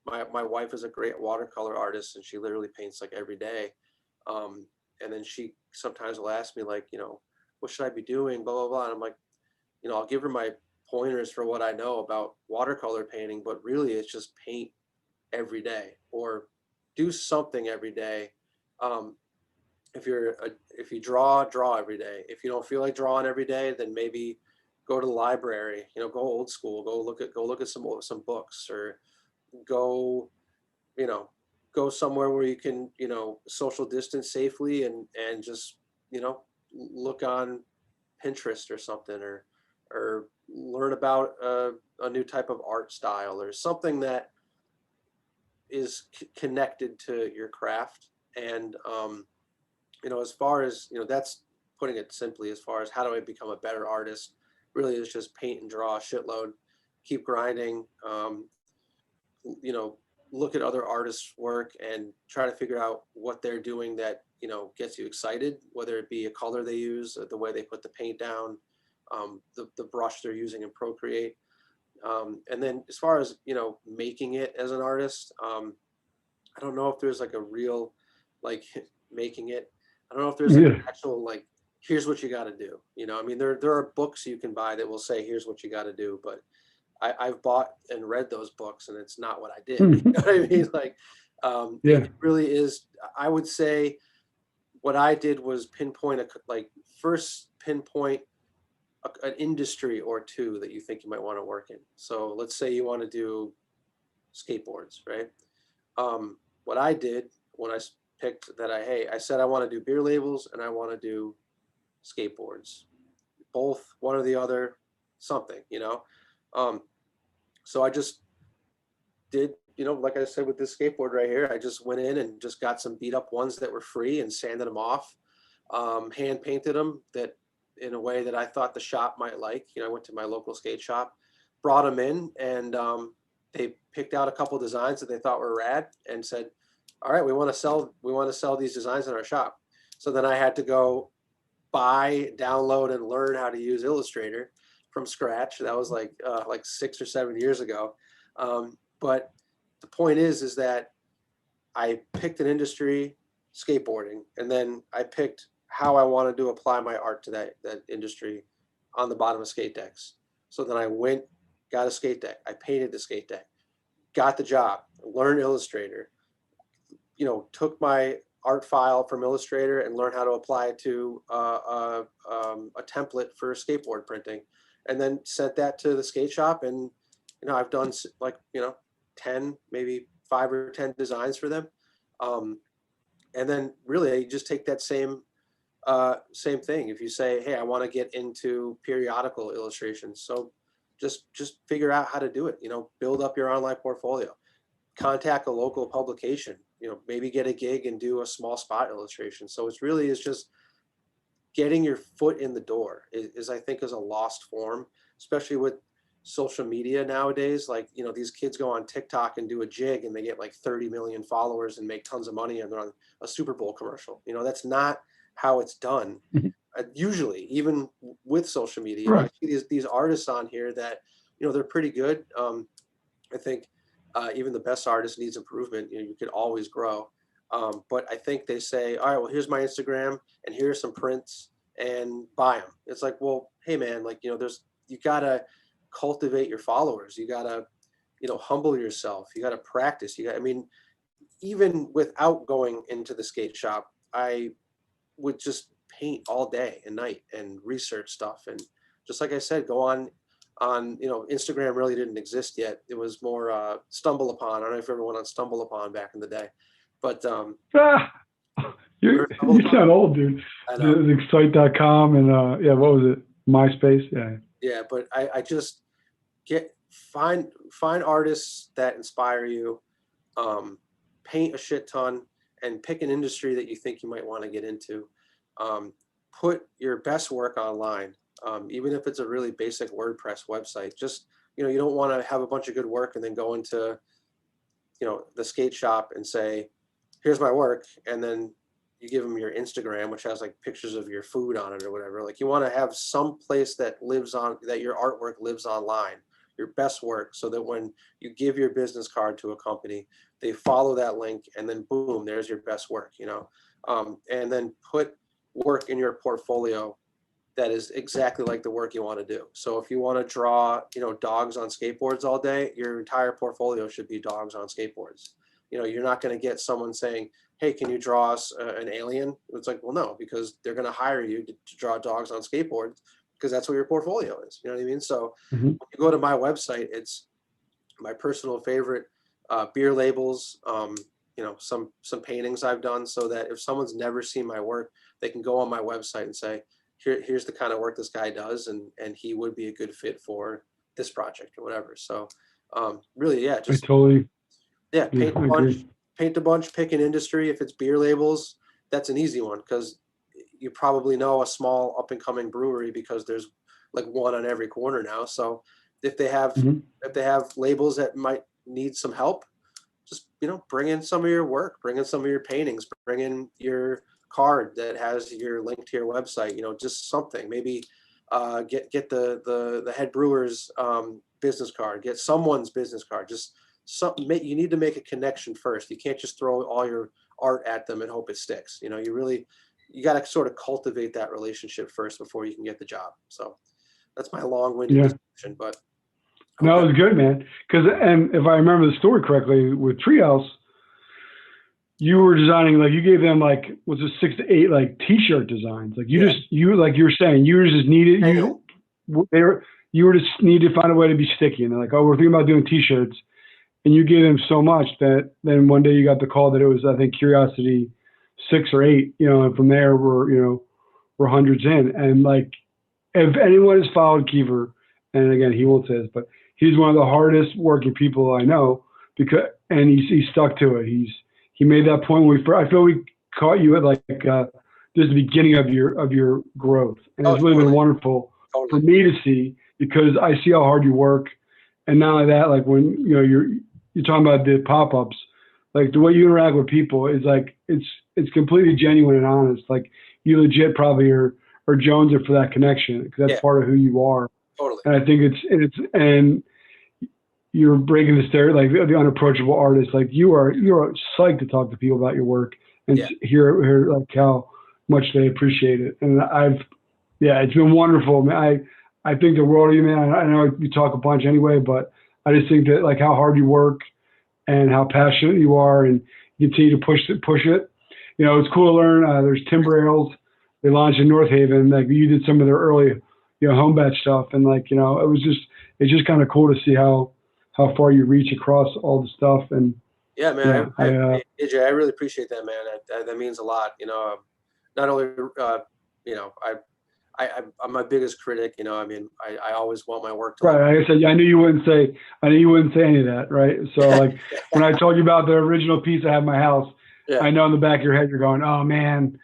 my wife is a great watercolor artist and she literally paints like every day. And then she sometimes will ask me like, what should I be doing? Blah, blah, blah. And I'm like, I'll give her my pointers for what I know about watercolor painting, but really it's just paint every day or do something every day. If you draw every day. If you don't feel like drawing every day, then maybe go to the library, go old school, go look at some books, or go somewhere where you can, social distance safely and just, look on Pinterest or something, or learn about a new type of art style or something that is connected to your craft. And, as far as, that's putting it simply, as far as how do I become a better artist, really is just paint and draw a shitload, keep grinding, you know, look at other artists' work and try to figure out what they're doing that, you know, gets you excited, whether it be a color they use, or the way they put the paint down, the brush they're using in Procreate. And then as far as, you know, making it as an artist, I don't know if there's like a real, like making it, I don't know if there's like an actual, like, here's what you got to do. You know, I mean, there are books you can buy that will say, here's what you got to do. But I've bought and read those books and it's not what I did. You know what I mean? Like, it really is. I would say what I did was pinpoint an industry or two that you think you might want to work in. So let's say you want to do skateboards, right? What I did when I picked that, I said I want to do beer labels and I want to do skateboards, both, one or the other, something, you know. So I just did, you know, like I said with this skateboard right here, I just went in and just got some beat up ones that were free and sanded them off, hand painted them that in a way that I thought the shop might like. You know, I went to my local skate shop, brought them in, and they picked out a couple designs that they thought were rad and said, all right, we want to sell these designs in our shop. So then I had to go buy, download, and learn how to use Illustrator from scratch. That was like 6 or 7 years ago. But the point is that I picked an industry, skateboarding, and then I picked how I wanted to apply my art to that industry on the bottom of skate decks. So then I went, got a skate deck. I painted the skate deck, got the job, learned Illustrator, you know, took my art file from Illustrator and learned how to apply it to a template for skateboard printing, and then sent that to the skate shop. And, you know, I've done like, you know, 10, maybe 5 or 10 designs for them. And then really you just take that same thing. If you say, hey, I want to get into periodical illustrations. So just figure out how to do it, you know, build up your online portfolio, contact a local publication, you know, maybe get a gig and do a small spot illustration. So it's really is just getting your foot in the door is I think is a lost form, especially with social media nowadays. Like, you know, these kids go on TikTok and do a jig and they get like 30 million followers and make tons of money and they're on a Super Bowl commercial. You know, that's not how it's done. Usually, even with social media, Right. you see these artists on here that, you know, they're pretty good. I think even the best artist needs improvement. You know, you could always grow. But I think they say, all right, well, here's my Instagram and here's some prints and buy them. It's like, well, hey man, like, you know, you gotta cultivate your followers. You gotta, you know, humble yourself. You gotta practice. I mean, even without going into the skate shop, I would just paint all day and night and research stuff. And just like I said, go on, you know, Instagram really didn't exist yet. It was more Stumble Upon. I don't know if everyone on Stumble Upon back in the day, but you sound old, dude. The Excite.com and what was it? MySpace. Yeah, but I just find artists that inspire you, paint a shit ton, and pick an industry that you think you might want to get into. Put your best work online, even if it's a really basic WordPress website. Just, you know, you don't want to have a bunch of good work and then go into, you know, the skate shop and say, here's my work, and then you give them your Instagram, which has like pictures of your food on it or whatever. Like, you want to have some place that your artwork lives online, your best work, so that when you give your business card to a company, they follow that link and then boom, there's your best work, you know. And then put work in your portfolio that is exactly like the work you want to do. So if you want to draw, you know, dogs on skateboards all day, your entire portfolio should be dogs on skateboards. You know, you're not going to get someone saying, hey, can you draw us an alien? It's like, well, no, because they're going to hire you to draw dogs on skateboards because that's what your portfolio is. You know what I mean? So when you go to my website, it's my personal favorite beer labels, you know, some paintings I've done, so that if someone's never seen my work, they can go on my website and say, here's the kind of work this guy does, and he would be a good fit for this project or whatever. So really, yeah, just paint a bunch, pick an industry. If it's beer labels, that's an easy one, because you probably know a small up and coming brewery because there's like one on every corner now. So if they have Mhm. if they have labels that might need some help, just bring in some of your work, bring in some of your paintings, bring in your card that has your link to your website. Just something. Maybe get the head brewer's business card. Get someone's business card. Just something. You need to make a connection first. You can't just throw all your art at them and hope it sticks. You got to sort of cultivate that relationship first before you can get the job. So that's my long-winded Yeah. description, but No, it was good, man. And if I remember the story correctly, with Treehouse, you were designing, like, you gave them, like, was it 6 to 8 like T-shirt designs? Like like you were saying, you were just needed you were just needed to find a way to be sticky, and they're like, oh, we're thinking about doing T-shirts, and you gave them so much that then one day you got the call that it was, I think, Curiosity 6 or 8, and from there we're hundreds in, and like, if anyone has followed Keever, and again, he won't say this, but he's one of the hardest working people I know, and he stuck to it. He made that point when I feel we caught you at like just the beginning of your growth, and it's really been wonderful for me to see, because I see how hard you work, and not only that, like when you're talking about the pop-ups, like the way you interact with people is like it's completely genuine and honest. Like you legit probably are Jones for that connection, because that's part of who you are. Totally. And I think and you're breaking the stereotype, like the unapproachable artist. Like you're psyched to talk to people about your work and hear like how much they appreciate it. And it's been wonderful, man. I think the world of you, man. I know we talk a bunch anyway, but I just think that, like, how hard you work and how passionate you are, and you continue to push it. It's cool to learn. There's Timber Ales. They launched in North Haven. Like, you did some of their early, home batch stuff, and it's just kind of cool to see how far you reach across all the stuff. And yeah, man, AJ, I really appreciate that, man. That means a lot. Not only I'm my biggest critic. I always want my work to right. Like I said, I knew you wouldn't say any of that, right? So like when I told you about the original piece I have in my house, I know in the back of your head you're going, oh man,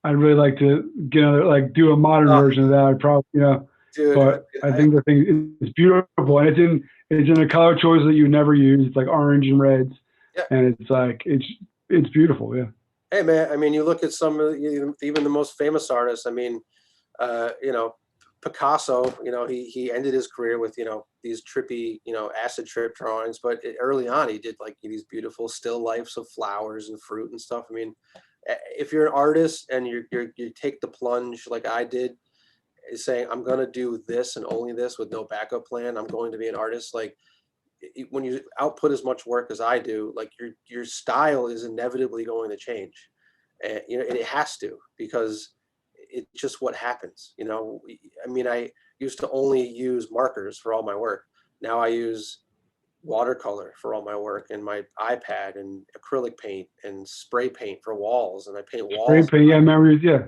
I'd really like to do a modern version of that. I'd probably, dude, but I think the thing is beautiful, and it's in a color choice that you never use. It's like orange and reds, and it's like it's beautiful. Yeah. Hey man, you look at some of even the most famous artists. Picasso, he ended his career with, these trippy, acid trip drawings, but early on he did like these beautiful still lifes of flowers and fruit and stuff. If you're an artist and you take the plunge like I did, saying I'm going to do this and only this with no backup plan, I'm going to be an artist. Like, when you output as much work as I do, like your style is inevitably going to change, and and it has to, because it's just what happens. I used to only use markers for all my work. Now I use watercolor for all my work, and my iPad, and acrylic paint and spray paint for walls, and I paint walls. Spray paint, memories, yeah.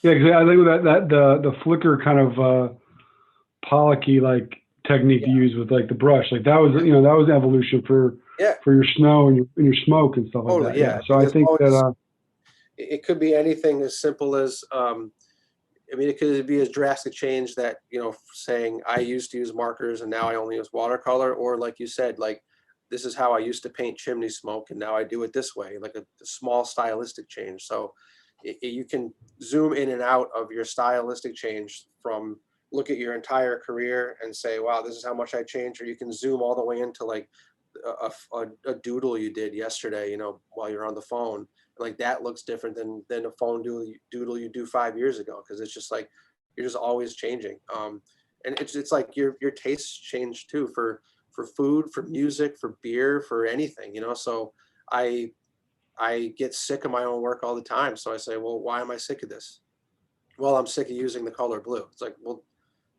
Because I think that the flicker kind of policky like technique to use with like the brush, like that was that was evolution for your snow and your smoke and stuff like that. Yeah. So I think that it could be anything as simple as it could be a drastic change that, saying I used to use markers and now I only use watercolor, or like you said, like this is how I used to paint chimney smoke and now I do it this way, like a small stylistic change. So you can zoom in and out of your stylistic change from look at your entire career and say, wow, this is how much I changed. Or you can zoom all the way into like a doodle you did yesterday, while you're on the phone. Like that looks different than a phone doodle you do 5 years ago, because it's just like you're just always changing. And it's like your tastes change too, for food, for music, for beer, for anything. So I get sick of my own work all the time. So I say, well, why am I sick of this? Well, I'm sick of using the color blue. It's like, well,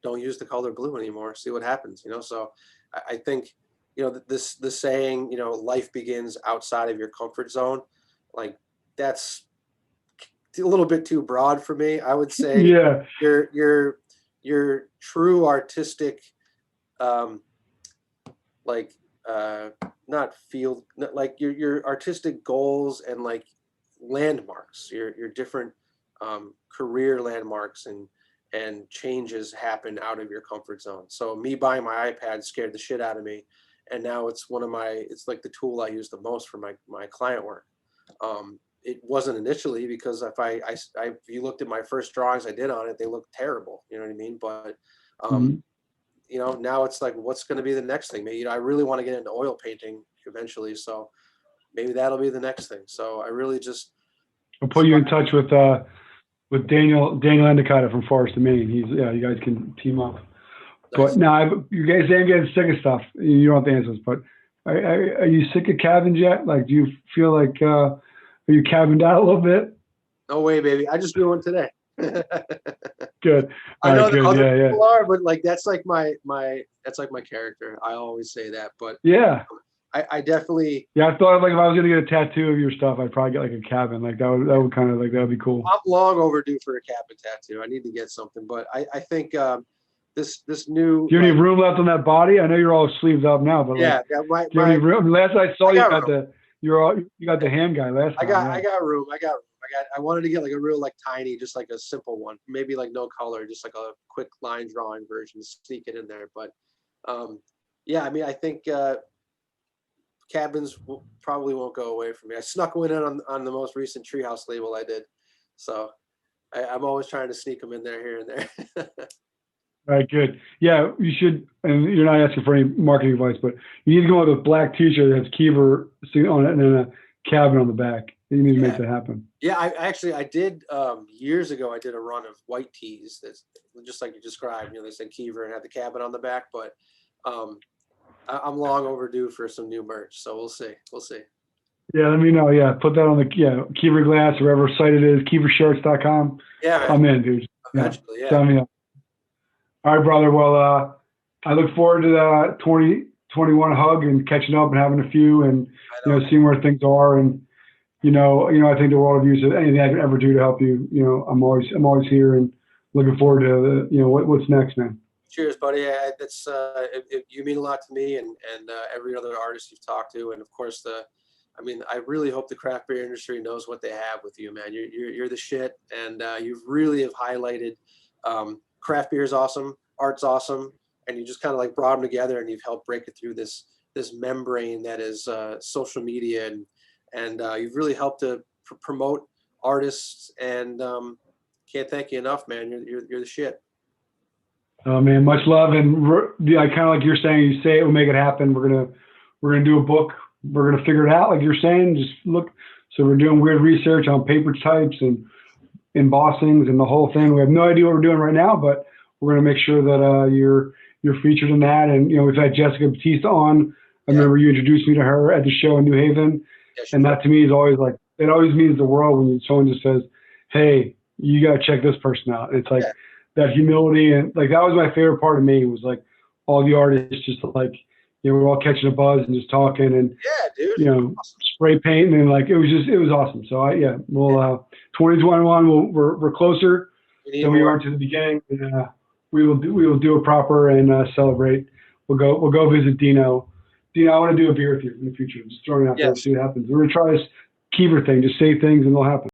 don't use the color blue anymore. See what happens. So I think this saying, life begins outside of your comfort zone. Like, that's a little bit too broad for me. I would say your true artistic, not field, like your artistic goals and like landmarks, your different career landmarks and changes happen out of your comfort zone. So me buying my iPad scared the shit out of me, and now it's it's like the tool I use the most for my client work. It wasn't initially, because if you looked at my first drawings I did on it, they looked terrible. You know what I mean? But now it's like, what's going to be the next thing? Maybe, I really want to get into oil painting eventually, so maybe that'll be the next thing. So I really just I'll put you in touch with Daniel Endicott from Forest, Maine. You guys can team up. nice. But now you guys say I'm getting sick of stuff. You don't have to answer this, but are you sick of cabins yet? Like, do you feel like are you cabined out a little bit? No way, baby. I just drew one today. Good. I know right, that good. other people are, but like that's like my character. I always say that, but I definitely. Yeah, I thought, like, if I was gonna get a tattoo of your stuff, I'd probably get like a cabin. Like that would kind of, like, that would be cool. I'm long overdue for a cabin tattoo. I need to get something, but I think this new. Do you have any room left on that body? I know you're all sleeved up now, but yeah, do you have any room? Last I saw, you got the hand guy last time. I got room. I wanted to get like a real, like, tiny, just like a simple one, maybe like no color, just like a quick line drawing version, sneak it in there. But yeah, I mean, I think cabins probably won't go away from me. I snuck one in on the most recent Treehouse label I did, so I'm always trying to sneak them in there here and there. All right, good. Yeah, you should. And you're not asking for any marketing advice, but you need to go with a black T-shirt that has McKeever on it and then a cabin on the back. You need to make that happen. Yeah, I did years ago. I did a run of white tees that's just like you described. They said Kiever and had the cabin on the back, but I'm long overdue for some new merch. So we'll see. Yeah, let me know. Yeah, put that on the Kiever glass, wherever site it is, KieverShirts.com. Yeah, man. I'm in, dude. Eventually, yeah. Sign me up. All right, brother. Well, I look forward to the 2021 hug and catching up and having a few and seeing where things are. And I think the world of you. So anything I can ever do to help you, I'm always here and looking forward to what's next, man. Cheers, buddy. That's you mean a lot to me and every other artist you've talked to, and of course I really hope the craft beer industry knows what they have with you, man. You're the shit, and you really have highlighted. Craft beer is awesome, art's awesome, and you just kind of like brought them together, and you've helped break it through this membrane that is social media, and you've really helped to promote artists, and can't thank you enough, man. You're the shit. Oh man, much love, and I kind of like you're saying, you say it, we'll make it happen. We're gonna do a book. We're gonna figure it out, like you're saying. Just look. So we're doing weird research on paper types and embossings and the whole thing. We have no idea what we're doing right now, but we're going to make sure that you're featured in that. And we've had Jessica Batista on. I remember you introduced me to her at the show in New Haven, and that to me is always like, it always means the world when someone just says, "Hey, you got to check this person out." It's like that humility, and like that was my favorite part of me, was like all the artists just like we're all catching a buzz and just talking and awesome. Spray painting, and like it was awesome. So we'll 2021 we're closer than we were to the beginning, and we will do a proper and celebrate. We'll go visit Dino. Dino, I want to do a beer with you in the future. Just throwing it out there, see what happens. We're gonna try this Kiever thing. Just say things and they'll happen.